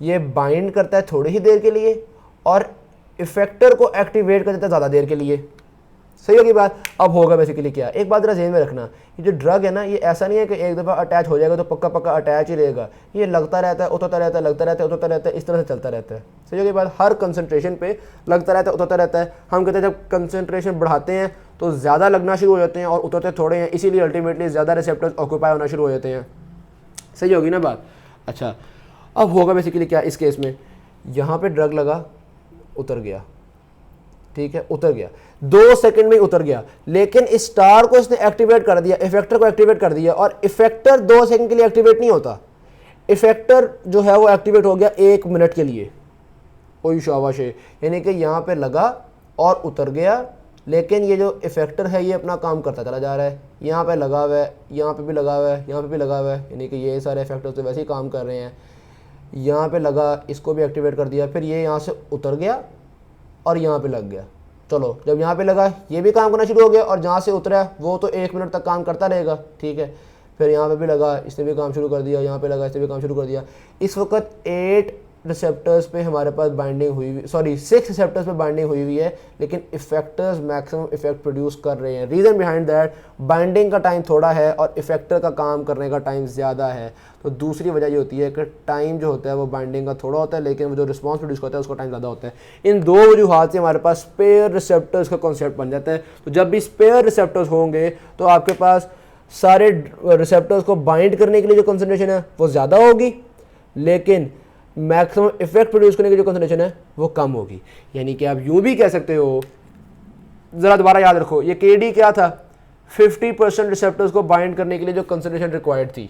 ये बाइंड करता है थोड़ी ही देर के लिए और इफेक्टर को एक्टिवेट कर देता है ज़्यादा देर के लिए, सही होगी बात। अब होगा बेसिकली क्या, एक बात जरा ज़हन में रखना, ये जो ड्रग है ना ये ऐसा नहीं है कि एक दफ़ा अटैच हो जाएगा तो पक्का पक्का अटैच ही रहेगा, ये लगता रहता है उतरता रहता है, लगता रहता है उतरता रहता है, इस तरह से चलता रहता है, सही होगी बात। हर कंसंट्रेशन पे लगता रहता है उतरता रहता है। हम कहते हैं जब कंसंट्रेशन बढ़ाते हैं तो ज़्यादा लगना शुरू हो जाते हैं और उतरते थोड़े हैं, इसीलिए अल्टीमेटली ज़्यादा रिसेप्टर्स ऑक्यूपाई होना शुरू हो जाते हैं, सही होगी ना बात। अच्छा अब होगा बेसिकली क्या इस केस में, यहाँ पर ड्रग लगा उतर गया, ठीक है उतर गया 2 सेकंड में उतर गया, लेकिन इस स्टार को इसने एक्टिवेट कर दिया, इफेक्टर को एक्टिवेट कर दिया। और इफेक्टर 2 सेकंड के लिए एक्टिवेट नहीं होता, इफेक्टर जो है वो एक्टिवेट हो गया 1 मिनट के लिए। कोई शाबाश है, यानी कि यहाँ पे लगा और उतर गया, लेकिन ये जो इफेक्टर है ये अपना काम करता चला जा रहा है। यहाँ पे लगा हुआ है, यहाँ पे भी लगा हुआ है, यहाँ पे भी लगा हुआ है, यानी कि ये सारे इफेक्टर्स तो वैसे ही काम कर रहे हैं। यहाँ पे लगा, इसको भी एक्टिवेट कर दिया, फिर ये यहाँ से उतर गया और यहाँ पे लग गया। चलो जब यहाँ पे लगा ये भी काम करना शुरू हो गया और जहाँ से उतरा वो तो 1 मिनट तक काम करता रहेगा, ठीक है। फिर यहाँ पे भी लगा, इसने भी काम शुरू कर दिया, यहाँ पे लगा, इसने भी काम शुरू कर दिया। इस वक्त 8 रिसेप्टर्स पे हमारे पास बाइंडिंग हुई हुई, सॉरी 6 रिसेप्टर्स पे बाइंडिंग हुई हुई है, लेकिन इफेक्टर्स मैक्सिमम इफेक्ट प्रोड्यूस कर रहे हैं। रीज़न बिहाइंड दैट, बाइंडिंग का टाइम थोड़ा है और इफेक्टर का काम करने का टाइम ज़्यादा है। तो दूसरी वजह ये होती है कि टाइम जो होता है वो बाइंडिंग का थोड़ा होता है, लेकिन वो जो रिस्पॉन्स प्रोड्यूस करता है उसका टाइम ज़्यादा होता है। इन दो वजूहात से हमारे पास स्पेयर रिसेप्टर्स का कॉन्सेप्ट बन जाता है। तो जब भी स्पेयर रिसेप्टर्स होंगे तो आपके पास सारे रिसेप्टर्स को बाइंड करने के लिए जो कंसंट्रेशन है वो ज़्यादा होगी, लेकिन मैक्सिमम इफेक्ट प्रोड्यूस करने की जो कंसंट्रेशन है वो कम होगी। यानी कि आप यूं भी कह सकते हो, ज़रा दोबारा याद रखो, ये केडी क्या था, 50% रिसेप्टर्स को बाइंड करने के लिए जो कंसंट्रेशन रिक्वायर्ड थी।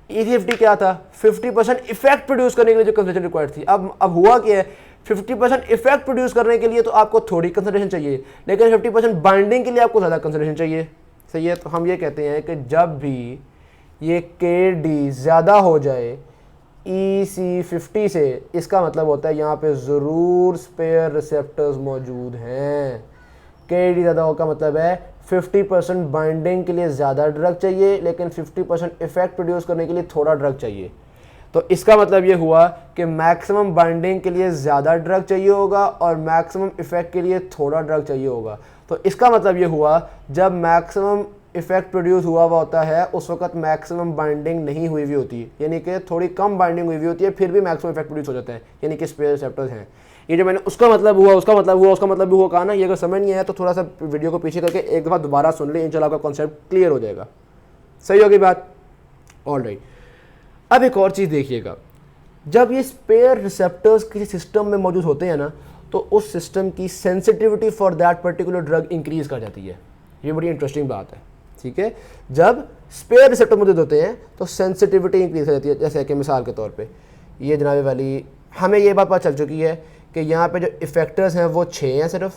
E50 क्या था, 50% इफेक्ट प्रोड्यूस करने के लिए जो कंसंट्रेशन रिक्वायर्ड थी। अब हुआ क्या है, 50% इफेक्ट प्रोड्यूस करने के लिए तो आपको थोड़ी कंसंट्रेशन चाहिए, लेकिन 50% बाइंडिंग के लिए आपको ज़्यादा कंसंट्रेशन चाहिए। सही है। तो हम ये कहते हैं कि जब भी ये KD ज़्यादा हो जाए EC50 से, इसका मतलब होता है यहाँ पे ज़रूर स्पेयर रिसेप्टर्स मौजूद हैं। KD ज़्यादा हो का मतलब है 50% बाइंडिंग के लिए ज़्यादा ड्रग चाहिए, लेकिन 50% इफेक्ट प्रोड्यूस करने के लिए थोड़ा ड्रग चाहिए। तो इसका मतलब ये हुआ कि मैक्सिमम बाइंडिंग के लिए ज़्यादा ड्रग चाहिए होगा और मैक्सिमम इफेक्ट के लिए थोड़ा ड्रग चाहिए होगा। तो इसका मतलब ये हुआ, जब मैक्सिमम इफेक्ट प्रोड्यूस हुआ हुआ होता है उस वक्त मैक्सिमम बाइंडिंग नहीं हुई हुई होती है, यानी कि थोड़ी कम बाइंडिंग हुई हुई होती है, फिर भी मैक्सिमम इफेक्ट प्रोड्यूस हो जाता है, यानी कि स्पेयर रिसेप्टर्स हैं। ये जो मैंने उसका मतलब हुआ, उसका मतलब हुआ, उसका मतलब भी हुआ कहा ना, ये अगर समझ नहीं आया तो थोड़ा सा वीडियो को पीछे करके एक दफ़ा दोबारा सुन ले, इंशाल्लाह आपका कॉन्सेप्ट क्लियर हो जाएगा। सही होगी बात? ऑलराइट। अब एक और चीज़ देखिएगा, जब ये स्पेयर रिसेप्टर्स किसी सिस्टम में मौजूद होते हैं ना, तो उस सिस्टम की sensitivity for that particular drug increase कर जाती है। ये बड़ी इंटरेस्टिंग बात है, ठीक है। जब स्पेयर रिसेप्टर मौजूद होते हैं तो सेंसिटिविटी इंक्रीज कर जाती है। जैसे कि मिसाल के तौर पे ये जनाब वाली, हमें ये बात पता चल चुकी है कि यहाँ पे जो इफेक्टर्स हैं वो 6 हैं सिर्फ,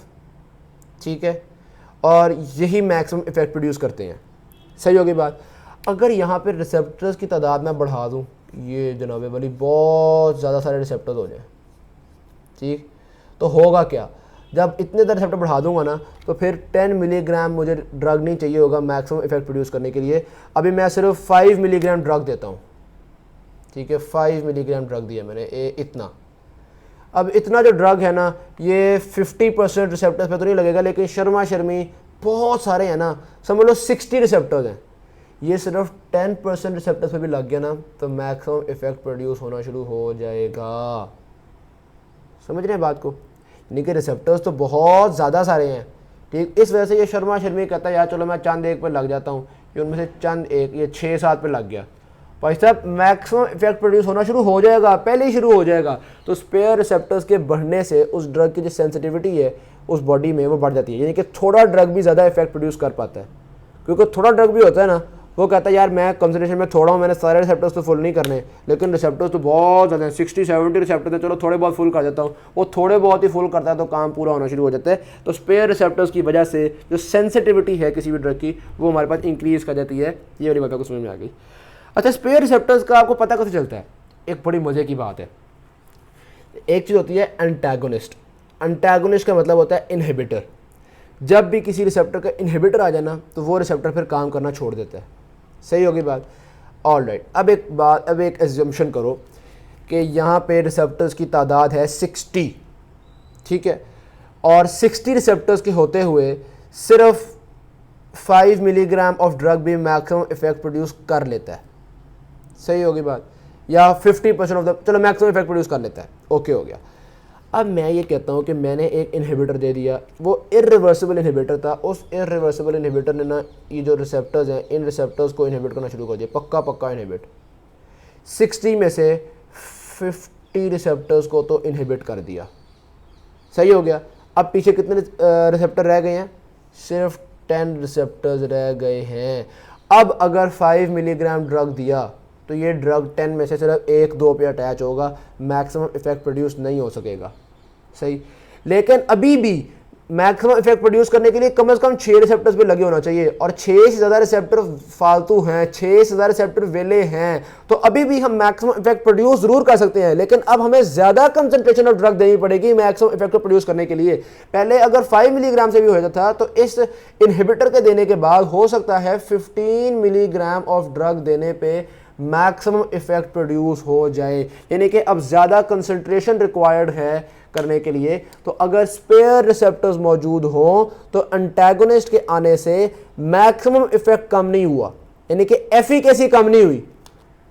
ठीक है, और यही मैक्सिमम इफेक्ट प्रोड्यूस करते हैं। सही होगी बात? अगर यहाँ पे रिसेप्टर्स की तादाद मैं बढ़ा दूँ, ये जनाब वाली बहुत ज़्यादा सारे रिसेप्टर्स हो जाए, ठीक, तो होगा क्या, जब इतने ज़्यादा रिसेप्टर बढ़ा दूंगा ना, तो फिर 10 मिलीग्राम मुझे ड्रग नहीं चाहिए होगा मैक्सिमम इफेक्ट प्रोड्यूस करने के लिए। अभी मैं सिर्फ 5 मिलीग्राम ड्रग देता हूँ, ठीक है, 5 मिलीग्राम ड्रग दिया मैंने, इतना। अब इतना जो ड्रग है ना, ये 50% रिसेप्टर्स पे तो नहीं लगेगा, लेकिन शर्मा शर्मी बहुत सारे हैं ना, समझ लो 60 रिसेप्टर्स हैं, ये सिर्फ 10% रिसेप्टर्स पे भी लग गया ना, तो मैक्सिमम इफेक्ट प्रोड्यूस होना शुरू हो जाएगा। समझ रहे हैं बात को? यानी कि रिसेप्टर्स तो बहुत ज़्यादा सारे हैं, ठीक। इस वजह से ये शर्मा शर्मी कहता है यार चलो मैं चंद एक पे लग जाता हूँ, ये उनमें से चंद एक, ये 6-7 पे लग गया, भाई साहब मैक्सिमम इफेक्ट प्रोड्यूस होना शुरू हो जाएगा, पहले ही शुरू हो जाएगा। तो स्पेयर रिसेप्टर्स के बढ़ने से उस ड्रग की जो सेंसिटिविटी है उस बॉडी में वो बढ़ जाती है, यानी कि थोड़ा ड्रग भी ज़्यादा इफेक्ट प्रोड्यूस कर पाता है। क्योंकि थोड़ा ड्रग भी होता है ना, वो कहता है यार मैं कंसंट्रेशन में थोड़ा हूँ, मैंने सारे रिसेप्टर्स तो फुल नहीं करने, लेकिन रिसेप्टर्स तो बहुत ज़्यादा हैं, 60-70 रिसेप्टर्स हैं, चलो थोड़े बहुत फुल कर देता हूँ। वो थोड़े बहुत ही फुल करता है तो काम पूरा होना शुरू हो जाता है। तो स्पेयर रिसेप्टर्स की वजह से जो सेंसिटिविटी है किसी भी ड्रग की, वो हमारे पास इंक्रीज़ कर जाती है। ये वाली बात आपको समझ में आ गई? अच्छा, स्पेयर रिसेप्टर्स का आपको पता कैसे चलता है? एक बड़ी मज़े की बात है। एक चीज़ होती है एंटागोनिस्ट। एंटागोनिस्ट का मतलब होता है इनहिबिटर। जब भी किसी रिसेप्टर का इनहिबिटर आ जाना तो वो रिसेप्टर फिर काम करना छोड़ देता है। सही होगी बात? ऑलराइट। अब एक एज्यूम्शन करो कि यहाँ पे रिसेप्टर्स की तादाद है 60, ठीक है, और 60 रिसेप्टर्स के होते हुए सिर्फ 5 मिलीग्राम ऑफ ड्रग भी मैक्सिमम इफेक्ट प्रोड्यूस कर लेता है। सही होगी बात? या 50% ऑफ द, चलो मैक्सिमम इफेक्ट प्रोड्यूस कर लेता है, ओके हो गया। अब मैं ये कहता हूँ कि मैंने एक इनहिबिटर दे दिया, वो इरिवर्सिबल इनहिबिटर था, उस इरिवर्सिबल इनहिबिटर ने ना ये जो रिसेप्टर्स हैं इन रिसेप्टर्स को इनहिबिट करना शुरू कर दिया, पक्का इनहिबिट। 60 में से 50 रिसेप्टर्स को तो इनहिबिट कर दिया। सही हो गया। अब पीछे कितने रिसेप्टर रह गए हैं? सिर्फ 10 रिसेप्टर्स रह गए हैं। अब अगर 5 मिलीग्राम ड्रग दिया तो ये ड्रग 10 में से सिर्फ 1-2 पे अटैच होगा, मैक्सिमम इफेक्ट प्रोड्यूस नहीं हो सकेगा। सही। लेकिन अभी भी मैक्सिमम इफेक्ट प्रोड्यूस करने के लिए कम से कम 6 रिसेप्टर्स पे लगे होना चाहिए, और 6 से ज़्यादा रिसेप्टर फालतू हैं, 6 से ज़्यादा रिसेप्टर वेले हैं, तो अभी भी हम मैक्सिमम इफेक्ट प्रोड्यूस जरूर कर सकते हैं, लेकिन अब हमें ज़्यादा कंसंट्रेशन ऑफ ड्रग देनी पड़ेगी मैक्सिमम इफेक्ट को प्रोड्यूस करने के लिए। पहले अगर 5 मिलीग्राम से भी हो जाता था, तो इस इनहिबिटर के देने के बाद हो सकता है 15 मिलीग्राम ऑफ ड्रग देने पर मैक्सिमम इफेक्ट प्रोड्यूस हो जाए, यानी कि अब ज़्यादा कंसंट्रेशन रिक्वायर्ड है करने के लिए। तो अगर स्पेयर रिसेप्टर्स मौजूद हो तो एंटागोनिस्ट के आने से मैक्सिमम इफेक्ट कम नहीं हुआ, यानी कि एफिकेसी कम नहीं हुई,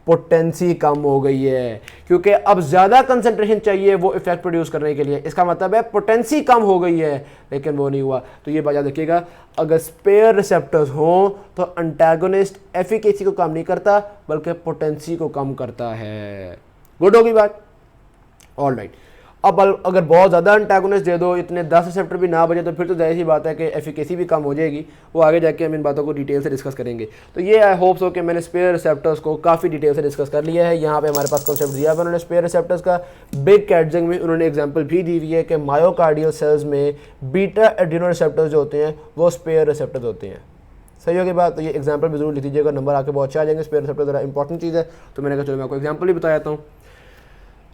पोटेंसी कम हो गई है, क्योंकि अब ज्यादा कंसंट्रेशन चाहिए वो इफेक्ट प्रोड्यूस करने के लिए। इसका मतलब है पोटेंसी कम हो गई है, लेकिन वो नहीं हुआ। तो ये बात याद रखिएगा, अगर स्पेयर रिसेप्टर्स हों तो एंटागोनिस्ट एफिकेसी को कम नहीं करता बल्कि पोटेंसी को कम करता है। गुड होगी बात, ऑलराइट। अब अगर बहुत ज़्यादा एंटागोनिस्ट दे दो, इतने 10 रिसेप्टर भी ना बजे, तो फिर तो जाहिर सी बात है कि एफिकेसी भी कम हो जाएगी। वो आगे जाके हम इन बातों को डिटेल से डिस्कस करेंगे। तो ये आई होप्स हो कि मैंने स्पेयर रिसेप्टर्स को काफ़ी डिटेल से डिस्कस कर लिया है। यहाँ पे हमारे पास कॉन्सेप्ट दिया है उन्होंने स्पेयर रिसेप्टर्स का। बिग कैटजिंग में उन्होंने एग्जाम्पल भी दी हुई है कि मायोकार्डियल सेल्स में बीटा एड्रेनल रिसेप्टर्स जो होते हैं वो स्पेयर रिसेप्टर्स होते हैं। सही होगी बात। तो ये एग्जाम्पल भी जरूर लिख दीजिएगा, नंबर आके बहुत अच्छे आ जाएंगे। स्पेयर रिसेप्टर ज़रा इंपॉर्टेंट चीज़ है, तो मैंने कहा चलो मैं आपको एग्जाम्पल भी बता देता हूँ।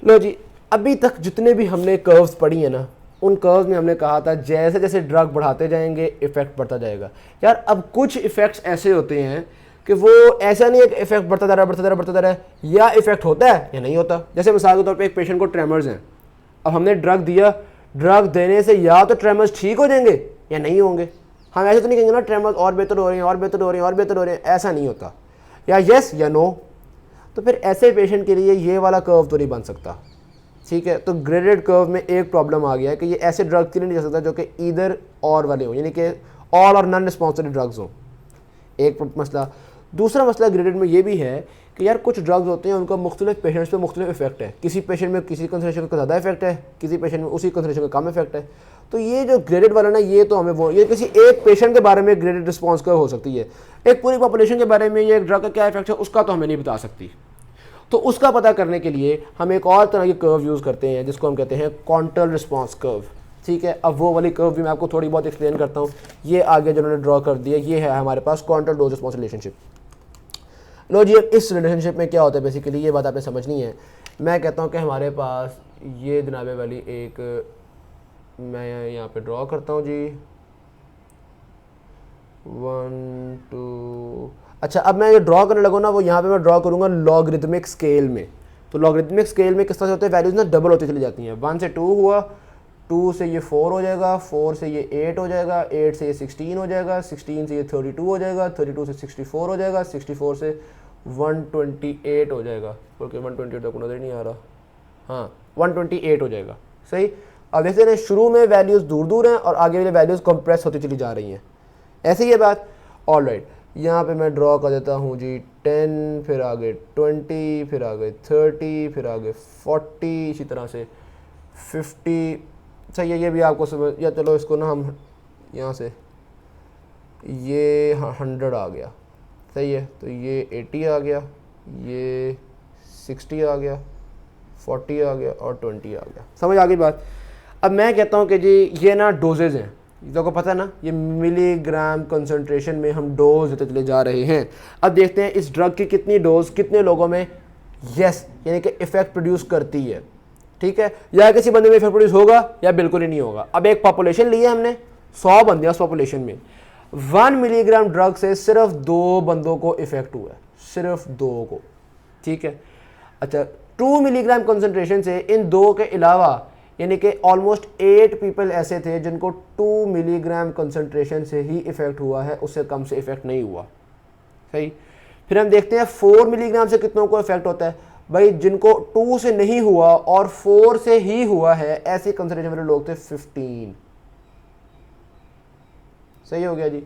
लो जी, अभी तक जितने भी हमने कर्व्स पढ़ी है ना, उन कर्व्स में हमने कहा था जैसे जैसे ड्रग बढ़ाते जाएंगे इफेक्ट बढ़ता जाएगा। यार अब कुछ इफेक्ट्स ऐसे होते हैं कि वो ऐसा नहीं है कि इफेक्ट बढ़ता जा रहा है बढ़ता जा रहा है बढ़ता जा रहा है, या इफेक्ट होता है या नहीं होता। जैसे मिसाल के तौर पे एक पेशेंट को ट्रेमर्स हैं, अब हमने ड्रग दिया, ड्रग देने से या तो ट्रेमर्स ठीक हो जाएंगे या नहीं होंगे। हम ऐसे तो नहीं कहेंगे ना ट्रेमर्स और बेहतर हो रहे हैं और बेहतर हो रहे हैं और बेहतर हो रहे हैं, ऐसा नहीं होता, या यस या नो। तो फिर ऐसे पेशेंट के लिए ये वाला कर्व तो नहीं बन सकता, ठीक है। तो ग्रेडेड कर्व में एक प्रॉब्लम आ गया है कि ये ऐसे ड्रग के लिए नहीं जा सकता जो कि ईदर और वाले हों, यानी कि ऑल और नॉन रिस्पॉन्सिव ड्रग्स हों, एक मसला। दूसरा मसला ग्रेडेड में ये भी है कि यार कुछ ड्रग्स होते हैं उनका मुख्तलिफ पेशेंट्स पे मुख्तलिफ इफेक्ट है। किसी पेशेंट में किसी कंसंट्रेशन का ज़्यादा इफेक्ट है, किसी पेशेंट में उसी कंसंट्रेशन का कम इफेक्ट है। तो ये जो ग्रेडेड वाला ना, ये तो हमें वो, ये किसी एक पेशेंट के बारे में ग्रेडेड रिस्पॉन्स कर्व हो सकती है। एक पूरी पॉपुलेशन के बारे में ये ड्रग का क्या इफेक्ट है उसका तो हमें नहीं बता सकती। तो उसका पता करने के लिए हम एक और तरह की कर्व यूज़ करते हैं जिसको हम कहते हैं कॉन्टल रिस्पॉन्स कर्व, ठीक है। अब वो वाली कर्व भी मैं आपको थोड़ी बहुत एक्सप्लेन करता हूँ। ये आगे जो उन्होंने ड्रॉ कर दिया, ये है हमारे पास कॉन्टल डोज रिस्पॉन्स रिलेशनशिप। लो जी, इस रिलेशनशिप में क्या होता है बेसिकली, ये बात आपने समझनी है। मैं कहता हूँ कि हमारे पास ये जनाबे वाली एक, मैं यहाँ पे ड्रॉ करता हूँ जी 1 2। अच्छा, अब मैं ये ड्रॉ करने लगूँ ना, वो यहाँ पे मैं ड्रॉ करूँगा लॉगरिथमिक स्केल में। तो लॉगरिथमिक स्केल में किस तरह से होते हैं, वैल्यूज़ ना डबल होती चली जाती हैं। 1 से 2 हुआ, 2 से ये 4 हो जाएगा, 4 से ये 8 हो जाएगा, 8 से ये 16 हो जाएगा, 16 से ये 32 हो जाएगा, 32 से 64 हो जाएगा, 64 से 128 हो जाएगा। ओके 128 तक नजर नहीं आ रहा, हाँ 128 हो जाएगा। सही। अब देखते हैं शुरू में वैल्यूज़ दूर दूर हैं और आगे वाली वैल्यूज़ कंप्रेस होती चली जा रही हैं, ऐसी ये बात। ऑलराइट, यहाँ पे मैं ड्रॉ कर देता हूँ जी 10, फिर आगे 20, फिर आगे 30, फिर आगे 40, इसी तरह से 50। सही है, ये भी आपको समझ, या चलो इसको ना हम यहाँ से ये 100 आ गया। सही है, तो ये 80 आ गया, ये 60 आ गया, 40 आ गया और 20 आ गया। समझ आ गई बात। अब मैं कहता हूँ कि जी ये ना डोजेज़ हैं, तो को पता है ना, ये मिलीग्राम कंसंट्रेशन में हम डोज देते चले जा रहे हैं। अब देखते हैं इस ड्रग की कितनी डोज कितने लोगों में यस यानी कि इफेक्ट प्रोड्यूस करती है, ठीक है। या किसी बंदे में इफेक्ट प्रोड्यूस होगा या बिल्कुल ही नहीं होगा। अब एक पॉपुलेशन ली है हमने, 100 बंदे, उस पॉपुलेशन में 1 मिलीग्राम ड्रग से सिर्फ 2 बंदों को इफेक्ट हुआ है, सिर्फ 2 को, ठीक है। अच्छा, 2 मिलीग्राम कंसंट्रेशन से इन 2 के अलावा यानी कि ऑलमोस्ट 8 पीपल ऐसे थे जिनको 2 मिलीग्राम कंसंट्रेशन से ही इफेक्ट हुआ है, उससे कम से इफेक्ट नहीं हुआ। सही। फिर हम देखते हैं 4 मिलीग्राम से कितनों को इफेक्ट होता है। भाई जिनको 2 से नहीं हुआ और 4 से ही हुआ है, ऐसे कंसंट्रेशन वाले लोग थे 15। सही हो गया जी।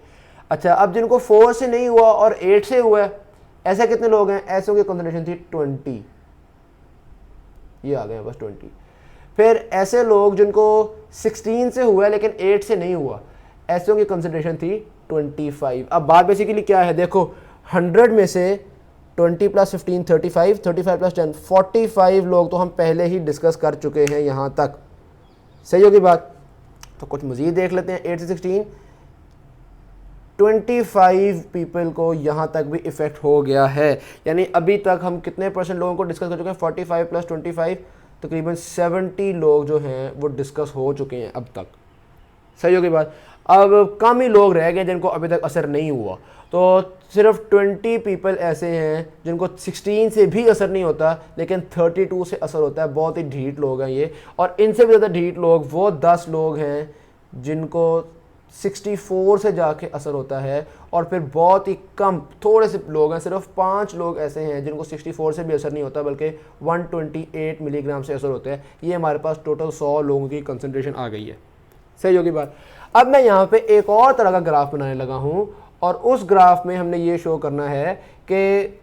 अच्छा, अब जिनको 4 से नहीं हुआ और 8 से हुआ है, ऐसे कितने लोग हैं, ऐसों की कंसंट्रेशन थी 20। ये आ गए बस 20। फिर ऐसे लोग जिनको 16 से हुआ है लेकिन 8 से नहीं हुआ, ऐसों की कंसंट्रेशन थी 25। अब बात बेसिकली क्या है, देखो 100 में से 20 + 15 35, 35 + 10 45 लोग तो हम पहले ही डिस्कस कर चुके हैं यहाँ तक। सही होगी बात। तो कुछ मज़ीद देख लेते हैं। 8 से 16 25 पीपल को यहाँ तक भी इफ़ेक्ट हो गया है। यानी अभी तक हम कितने परसेंट लोगों को डिस्कस कर चुके हैं? 45 प्लस 25 तकरीबन 70 लोग जो हैं वो डिस्कस हो चुके हैं अब तक। सही होगी बात। अब कम ही लोग रह गए जिनको अभी तक असर नहीं हुआ। तो सिर्फ 20 पीपल ऐसे हैं जिनको 16 से भी असर नहीं होता लेकिन 32 से असर होता है। बहुत ही ढीठ लोग हैं ये। और इनसे भी ज़्यादा ढीठ लोग वो 10 लोग हैं जिनको 64 से जाके असर होता है। और फिर बहुत ही कम थोड़े से लोग हैं, सिर्फ 5 लोग ऐसे हैं जिनको 64 से भी असर नहीं होता बल्कि 128 मिलीग्राम से असर होता है। ये हमारे पास टोटल 100 लोगों की कंसंट्रेशन आ गई है। सही होगी बात। अब मैं यहाँ पे एक और तरह का ग्राफ बनाने लगा हूँ और उस ग्राफ में हमने ये शो करना है कि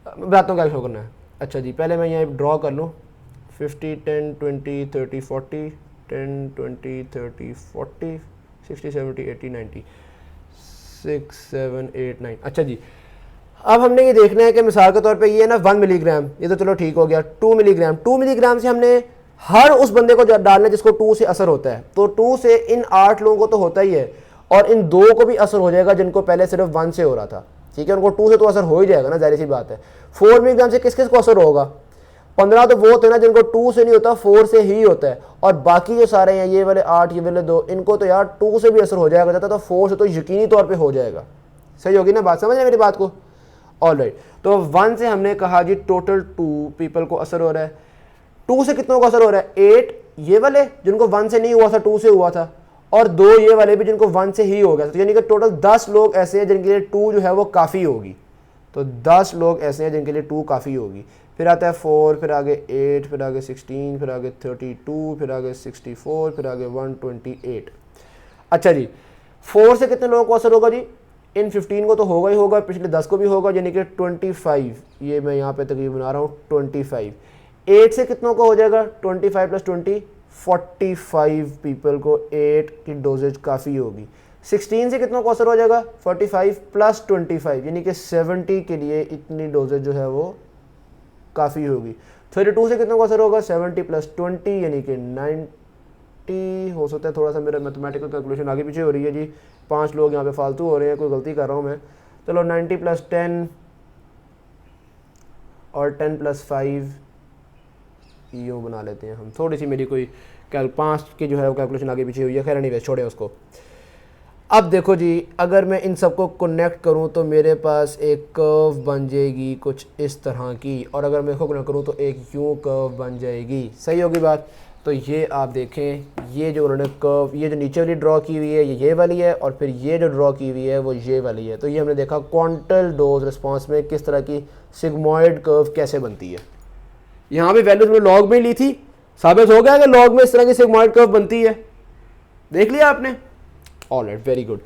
बताता हूँ क्या शो करना है। अच्छा जी, पहले मैं यहाँ ड्रॉ कर लूँ 50 10 20 30 40 10 20 30 40 60 70 80 90 6 7 8 9। अच्छा जी, अब हमने ये देखना है कि मिसाल के तौर पे ये ना 1 मिलीग्राम, ये तो चलो ठीक हो गया। 2 मिलीग्राम से हमने हर उस बंदे को डालना है जिसको 2 से असर होता है। तो 2 से इन 8 लोगों को तो होता ही है और इन 2 को भी असर हो जाएगा जिनको पहले सिर्फ 1 से हो रहा था। ठीक है, उनको 2 से तो असर हो ही जाएगा ना, जाहिर सी बात है। 4 मिलीग्राम से किस किस को असर होगा? 15 तो वो होते हैं ना जिनको 2 से नहीं होता, 4 से ही होता है। और बाकी जो सारे हैं ये वाले 8 ये वाले 2, इनको तो यार 2 से भी असर हो जाएगा, तो 4 से तो यकीनी तौर पर हो जाएगा। सही होगी ना बात, समझ रहे मेरी बात को? ऑलराइट, तो 1 से हमने कहा जी टोटल 2 पीपल को असर हो रहा है। 2 से कितनों को असर हो रहा है? 8 ये वाले जिनको 1 से नहीं हुआ था, 2 से हुआ था, और 2 ये वाले भी जिनको 1 से ही हो गया था। तो यानी कि टोटल 10 लोग ऐसे हैं जिनके लिए 2 जो है वो काफ़ी होगी। तो 10 लोग ऐसे हैं जिनके लिए 2 काफ़ी होगी। फिर आता है 4, फिर आगे 8, फिर आगे 16, फिर आगे 32, फिर आगे 64, फिर आगे 128। अच्छा जी, 4 से कितने लोगों को असर होगा जी? इन 15 को तो होगा ही होगा, पिछले 10 को भी होगा, यानी कि 25। ये मैं यहाँ पे तकरीबन बना रहा हूँ 25। 8 से कितनों को हो जाएगा? 25 प्लस 20 45 पीपल को 8 की डोजेज काफ़ी होगी। 16 से कितनों को असर हो जाएगा? 45 प्लस 25 यानी कि 70 के लिए इतनी डोजेज जो है वो काफ़ी होगी। 32 से कितनों को असर होगा? 70 प्लस 20 यानी कि 90 हो सकता है। थोड़ा सा मेरा मैथमेटिकल कैलकुलेशन आगे पीछे हो रही है जी, 5 लोग यहाँ पे फालतू हो रहे हैं, कोई गलती कर रहा हूँ मैं। चलो 90 प्लस 10 और 10 प्लस 5 यूँ बना लेते हैं हम। थोड़ी सी मेरी कोई 5 की जो है वो कैलकुलेशन आगे पीछे हुई है, खैर नहीं, छोड़े उसको। अब देखो जी, अगर मैं इन सबको कनेक्ट करूं तो मेरे पास एक कर्व बन जाएगी कुछ इस तरह की, और अगर मैं इसको कनेक्ट करूं तो एक यूँ कर्व बन जाएगी। सही होगी बात। तो ये आप देखें, ये जो उन्होंने कर्व, ये जो नीचे वाली ड्रॉ की हुई है ये वाली है, और फिर ये जो ड्रॉ की हुई है वो ये वाली है। तो ये हमने देखा क्वांटल डोज रिस्पॉन्स में किस तरह की सिग्मॉइड कर्व कैसे बनती है। यहाँ पे वैल्यूज में लॉग में ली थी, साबित हो गया कि लॉग में इस तरह की सिग्मॉइड कर्व बनती है। देख लिया आपने? Alright, very good.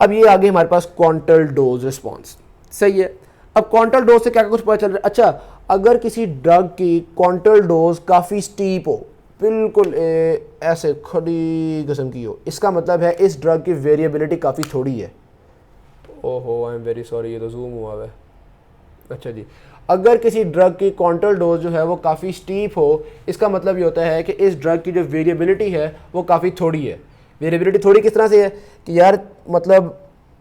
अब ये आगे हमारे पास क्वांटल डोज रिस्पॉन्स। सही है। अब क्वांटल डोज से क्या कुछ पता चल रहा है? अच्छा, अगर किसी ड्रग की क्वांटल डोज काफ़ी स्टीप हो, बिल्कुल ऐसे खड़ी किस्म की हो, इसका मतलब है इस ड्रग की वेरिएबिलिटी काफ़ी थोड़ी है। ओहो, आई एम वेरी सॉरी, ये तो जूम हुआ है। अच्छा जी, अगर किसी ड्रग की क्वांटल डोज जो है वो काफ़ी स्टीप हो, इसका मतलब ये होता है कि इस ड्रग की जो वेरिएबिलिटी है वो काफ़ी थोड़ी है। वेरिएबिलिटी थोड़ी किस तरह से है कि यार मतलब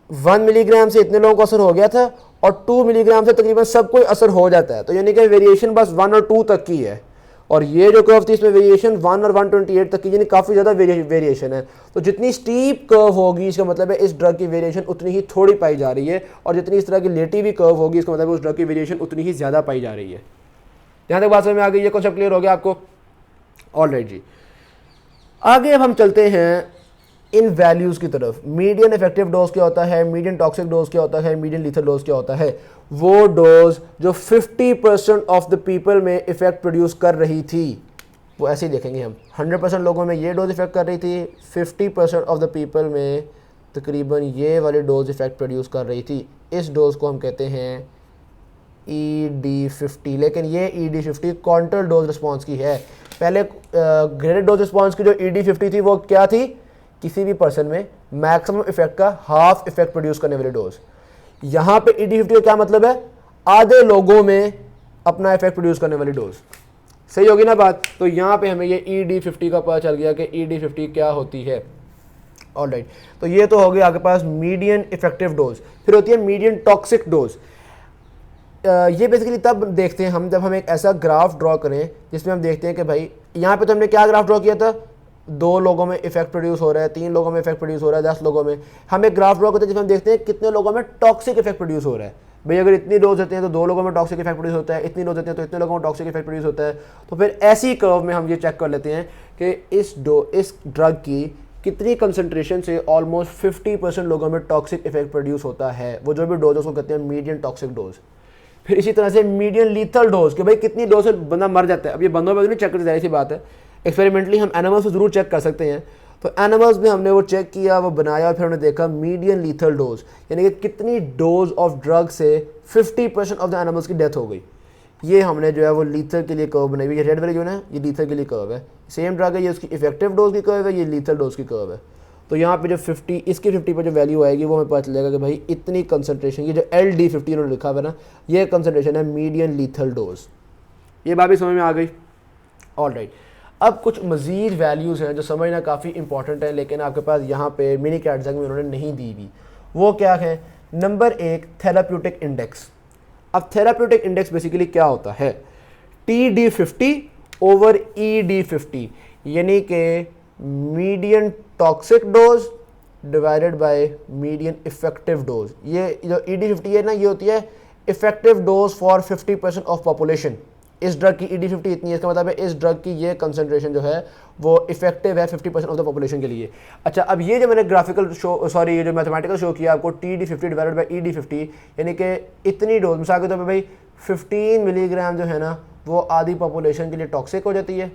1 मिलीग्राम से इतने लोगों को असर हो गया था और 2 मिलीग्राम से तकरीबन सबको असर हो जाता है। तो यानी कि वेरिएशन बस 1 और 2 तक की है, और ये जो कर्व थी इसमें वेरिएशन 1 और 128 तक की, यानी काफ़ी ज़्यादा वेरिएशन है। तो जितनी स्टीप कर्व होगी इसका मतलब है इस ड्रग की वेरिएशन उतनी ही थोड़ी पाई जा रही है, और जितनी इस तरह की लेटी हुई कर्व होगी इसका मतलब है उस ड्रग की वेरिएशन उतनी ही ज़्यादा पाई जा रही है। यहाँ तक बात समझ में आ गई? ये कॉन्सेप्ट क्लियर हो गया आपको? ऑलराइट जी, आगे अब हम चलते हैं इन वैल्यूज़ की तरफ। मीडियन इफेक्टिव डोज क्या होता है, मीडियन टॉक्सिक डोज क्या होता है, मीडियन लीथल डोज क्या होता है? वो डोज जो 50% ऑफ द पीपल में इफेक्ट प्रोड्यूस कर रही थी, वो ऐसे ही देखेंगे हम। 100% लोगों में ये डोज इफेक्ट कर रही थी, 50% ऑफ द पीपल में तकरीबन ये वाली डोज इफेक्ट प्रोड्यूस कर रही थी। इस डोज को हम कहते हैं ED50। लेकिन ये ED50 क्वांटल डोज रिस्पॉन्स की है। पहले ग्रेडेड डोज रिस्पॉन्स की जो ED50 थी वो क्या थी? किसी भी पर्सन में मैक्सिमम इफेक्ट का हाफ इफेक्ट प्रोड्यूस करने वाली डोज। यहाँ पे ED50 का क्या मतलब है? आधे लोगों में अपना इफेक्ट प्रोड्यूस करने वाली डोज। सही होगी ना बात? तो यहाँ पे हमें ये ED50 का पता चल गया कि ED50 क्या होती है। ऑलराइट, तो ये तो हो गया आपके पास मीडियन इफेक्टिव डोज। फिर होती है मीडियन टॉक्सिक डोज। ये बेसिकली तब देखते हैं हम जब हम एक ऐसा ग्राफ ड्रॉ करें जिसमें हम देखते हैं कि भाई यहाँ पे तो हमने क्या ग्राफ ड्रॉ किया था, 2 लोगों में इफेक्ट प्रोड्यूस हो रहा है, 3 लोगों में इफेक्ट प्रोड्यूस हो रहा है, 10 लोगों में। हम एक ग्राफ ड्रॉ करते हैं जिसमें हम देखते हैं कितने लोगों में टॉक्सिक इफेक्ट प्रोड्यूस हो रहा है। भाई अगर इतनी डोज देते हैं तो 2 लोगों में टॉक्सिक इफेक्ट प्रोड्यूस होता है, इतनी डोज देते हैं तो इतने लोगों में टॉक्सिक इफेक्ट प्रोड्यूस होता है। तो फिर ऐसी कर्व में हम ये चेक कर लेते हैं कि इस ड्रग की कितनी कंसंट्रेशन से ऑलमोस्ट 50% लोगों में टॉक्सिक इफेक्ट प्रोड्यूस होता है। वो जो भी डोज उसको कहते हैं मीडियन टॉक्सिक डोज। फिर इसी तरह से मीडियन लीथल डोज, कि भाई कितनी डोज से बंदा मर जाता है। अब ये बंदों में नहीं चेक करते, जाहिर सी बात है, एक्सपेरिमेंटली हम एनिमल्स को जरूर चेक कर सकते हैं। तो एनिमल्स में हमने वो चेक किया, वो बनाया, फिर हमने देखा मीडियन लीथल डोज, यानी कि कितनी डोज ऑफ ड्रग से 50% ऑफ द एनिमल्स की डेथ हो गई। ये हमने जो है वो लीथल के लिए कर्व बनाई हुई है। रेड वाली जो है ये लीथल के लिए कर्व है, सेम ड्रग है, ये उसकी इफेक्टिव डोज की कर्व है, ये लीथल डोज की कर्व है। तो यहाँ पे जो 50, इसकी 50 पर जो वैल्यू आएगी वो हमें पता चलेगा कि भाई इतनी कंसंट्रेशन, ये जो LD50 उन्होंने लिखा हुआ है ना, ये कंसंट्रेशन है मीडियन लीथल डोज। ये बात भी समझ में आ गई। ऑलराइट, अब कुछ मज़ीद वैल्यूज़ हैं जो समझना काफ़ी इंपॉर्टेंट है, लेकिन आपके पास यहाँ पे मिनी कैट एग्जाम में उन्होंने नहीं दी हुई। वो क्या है? Number 1 therapeutic index. अब थेराप्यूटिक इंडेक्स बेसिकली क्या होता है? TD50 ओवर ED50, यानी कि median toxic dose divided by median effective dose. ये जो ED50 है ना, ये होती है effective dose for 50% of population. इस ड्रग की ED50 इतनी है, इसका मतलब है इस ड्रग की ये कंसंट्रेशन जो है वो इफेक्टिव है 50% ऑफ द पॉपुलेशन के लिए। अच्छा, अब ये जो मैंने ग्राफिकल शो, सॉरी ये जो मैथमेटिकल शो किया आपको, TD50 डिवाइडेड बाय ED50, यानी कि इतनी डोज, मिसाल के तौर पर भाई 15 मिलीग्राम जो है ना वो आधी पॉपुलेशन के लिए टॉक्सिक हो जाती है,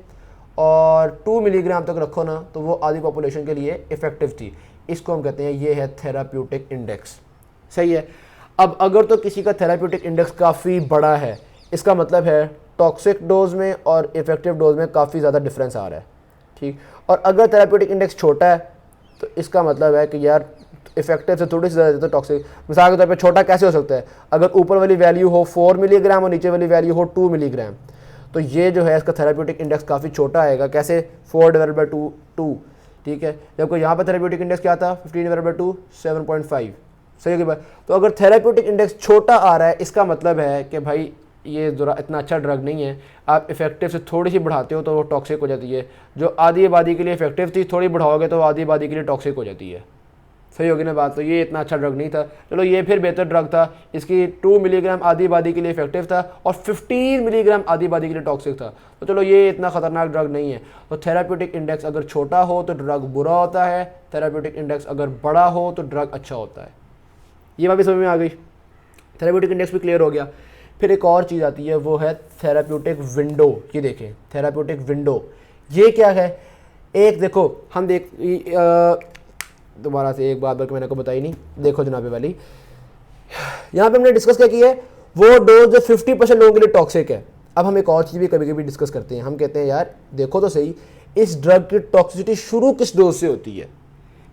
और 2 मिलीग्राम तक रखो ना तो वो आधी पॉपुलेशन के लिए इफेक्टिव थी। इसको हम कहते हैं, ये है थेराप्यूटिक इंडेक्स। सही है। अब अगर तो किसी का थेराप्यूटिक इंडेक्स काफ़ी बड़ा है, इसका मतलब है टॉक्सिक डोज में और इफेक्टिव डोज में काफ़ी ज़्यादा डिफरेंस आ रहा है, ठीक। और अगर थेराप्यूटिक इंडेक्स छोटा है तो इसका मतलब है कि यार इफेक्टिव से थोड़ी सी ज़्यादा तो टॉक्सिक। मिसाल के तौर पे छोटा कैसे हो सकता है? अगर ऊपर वाली वैल्यू हो 4 मिलीग्राम और नीचे वाली वैल्यू हो 2 मिलीग्राम, तो ये जो है इसका थेराप्यूटिक इंडेक्स काफ़ी छोटा आएगा। कैसे? 4 डिवाइडेड बाई 2, ठीक है। जबकि यहाँ पर थेराप्यूटिक इंडेक्स क्या था? 15 डिवाइडेड बाई 2 7.5। सही होगी बात। तो अगर थेराप्यूटिक इंडेक्स छोटा आ रहा है, इसका मतलब है कि भाई ये ज़रा इतना अच्छा ड्रग नहीं है। आप इफेक्टिव से थोड़ी सी बढ़ाते हो तो वो टॉक्सिक हो जाती है। जो आधी आबादी के लिए इफेक्टिव थी, थोड़ी बढ़ाओगे तो आधी आबादी के लिए टॉक्सिक हो जाती है। सही होगी ना बात। तो ये इतना अच्छा ड्रग नहीं था। चलो ये फिर बेहतर ड्रग था, इसकी 2 मिलीग्राम आधी आबादी के लिए इफेक्टिव था और 15 मिलीग्राम आधी आबादी के लिए टॉक्सिक था। तो चलो ये इतना ख़तरनाक ड्रग नहीं है। तो थेराप्यूटिक इंडेक्स अगर छोटा हो तो ड्रग बुरा होता है, थेराप्यूटिक इंडेक्स अगर बड़ा हो तो ड्रग अच्छा होता है। ये बात भी समझ में आ गई। थेराप्यूटिक इंडेक्स भी क्लियर हो गया। फिर एक और चीज़ आती है, वो है थेराप्यूटिक विंडो। ये देखें थेराप्यूटिक विंडो, ये क्या है? एक देखो, हम दोबारा से एक बात बल्कि मैंने को बताई नहीं, देखो जनाबे वाली, यहाँ पे हमने डिस्कस क्या किया है? वो डोज जो 50% लोगों के लिए टॉक्सिक है। अब हम एक और चीज़ भी कभी कभी डिस्कस करते हैं। हम कहते हैं यार देखो तो सही, इस ड्रग की टॉक्सिसिटी शुरू किस डोज से होती है?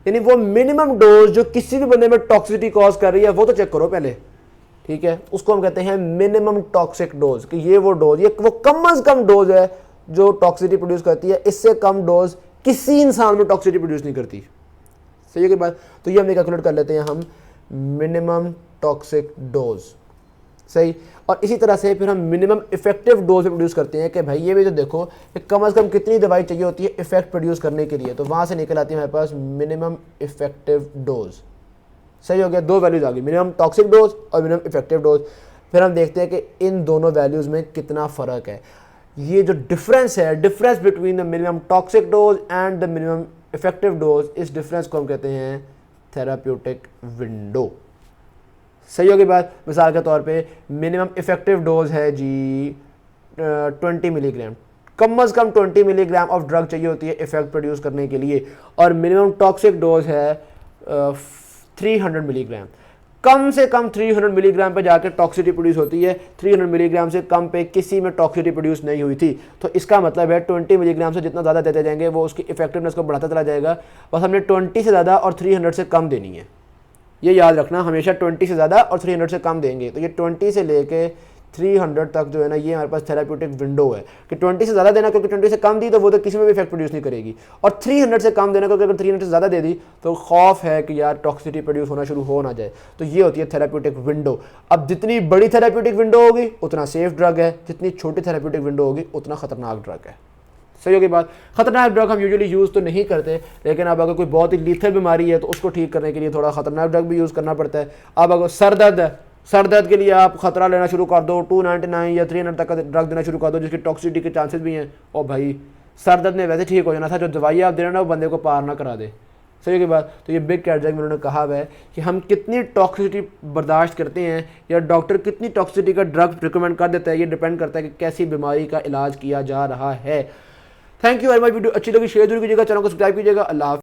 यानी वो मिनिमम डोज जो किसी भी बंदे में टॉक्सिसिटी कॉज कर रही है वो तो चेक करो पहले, ठीक है। उसको हम कहते हैं मिनिमम टॉक्सिक डोज, कि ये वो डोज, ये वो कम से कम डोज है जो टॉक्सिसिटी प्रोड्यूस करती है। इससे कम डोज किसी इंसान में टॉक्सिसिटी प्रोड्यूस नहीं करती। सही है कि बात? तो ये हम कैलकुलेट कर लेते हैं हम मिनिमम टॉक्सिक डोज। सही। और इसी तरह से फिर हम मिनिमम इफेक्टिव डोज प्रोड्यूस करते हैं कि भाई ये भी तो देखो कि कम से कम कितनी दवाई चाहिए होती है इफेक्ट प्रोड्यूस करने के लिए। तो वहाँ से निकल आती है हमारे पास मिनिमम इफेक्टिव डोज। सही हो गया। 2 वैल्यूज आ गई, मिनिमम टॉक्सिक डोज और मिनिमम इफेक्टिव डोज। फिर हम देखते हैं कि इन दोनों वैल्यूज़ में कितना फ़र्क है। ये जो डिफरेंस है, difference between the minimum toxic dose and the minimum effective dose, इस डिफरेंस को हम कहते हैं थेराप्यूटिक विंडो। सही होगी बात। मिसाल के तौर पे मिनिमम इफेक्टिव डोज है जी 20 मिलीग्राम, कम से कम 20 मिलीग्राम ऑफ ड्रग चाहिए होती है इफेक्ट प्रोड्यूस करने के लिए, और मिनिमम टॉक्सिक डोज है 300 मिलीग्राम। कम से कम 300 मिलीग्राम पे जाकर टॉक्सिसिटी प्रोड्यूस होती है। 300 मिलीग्राम से कम पे किसी में टॉक्सिसिटी प्रोड्यूस नहीं हुई थी। तो इसका मतलब है 20 मिलीग्राम से जितना ज़्यादा देते जाएंगे वो उसकी इफेक्टिवनेस को बढ़ाता चला जाएगा। बस हमने 20 से ज़्यादा और 300 से कम देनी है। ये याद रखना, हमेशा 20 से ज़्यादा और 300 से कम देंगे। तो ये 20 से लेके 300 तक जो है ना, ये हमारे पास थेराप्यूटिक विंडो है कि 20 से ज़्यादा देना, क्योंकि 20 से कम दी तो वो तो किसी में भी इफेक्ट प्रोड्यूस नहीं करेगी, और 300 से कम देना, क्योंकि अगर 300 से ज़्यादा दे दी तो खौफ है कि यार टॉक्सिसिटी प्रोड्यूस होना शुरू हो ना जाए। तो ये होती है थेराप्यूटिक विंडो। अब जितनी बड़ी थेराप्यूटिक विंडो होगी उतना सेफ ड्रग है, जितनी छोटी थेराप्यूटिक विंडो होगी उतना खतरनाक ड्रग है। सही होगी बात। खतरनाक ड्रग हम यूजुअली यूज़ तो नहीं करते, लेकिन अब अगर कोई बहुत ही लीथल बीमारी है तो उसको ठीक करने के लिए थोड़ा खतरनाक ड्रग भी यूज़ करना पड़ता है। अब अगर सर दर्द है, सर दर्द के लिए आप खतरा लेना शुरू कर दो, 299 या 300 तक का ड्रग देना शुरू कर दो जिसकी टॉक्सिसिटी के चांसेस भी हैं, और भाई सर दर्द ने वैसे ठीक हो जाना था, जो दवाई आप दे रहे ना वो बंदे को पार ना करा दे। सही की बात। तो ये बिग कैटजेक में उन्होंने कहा हुआ है कि हम कितनी टॉक्सिसिटी बर्दाश्त करते हैं या डॉक्टर कितनी टॉक्सिसिटी का ड्रग रिकमेंड कर देता है, ये डिपेंड करता है कि कैसी बीमारी का इलाज किया जा रहा है। Thank you very much. Video अच्छी लगी शेयर जरूर कीजिएगा, चैनल को सब्सक्राइब कीजिएगा। अल्लाह।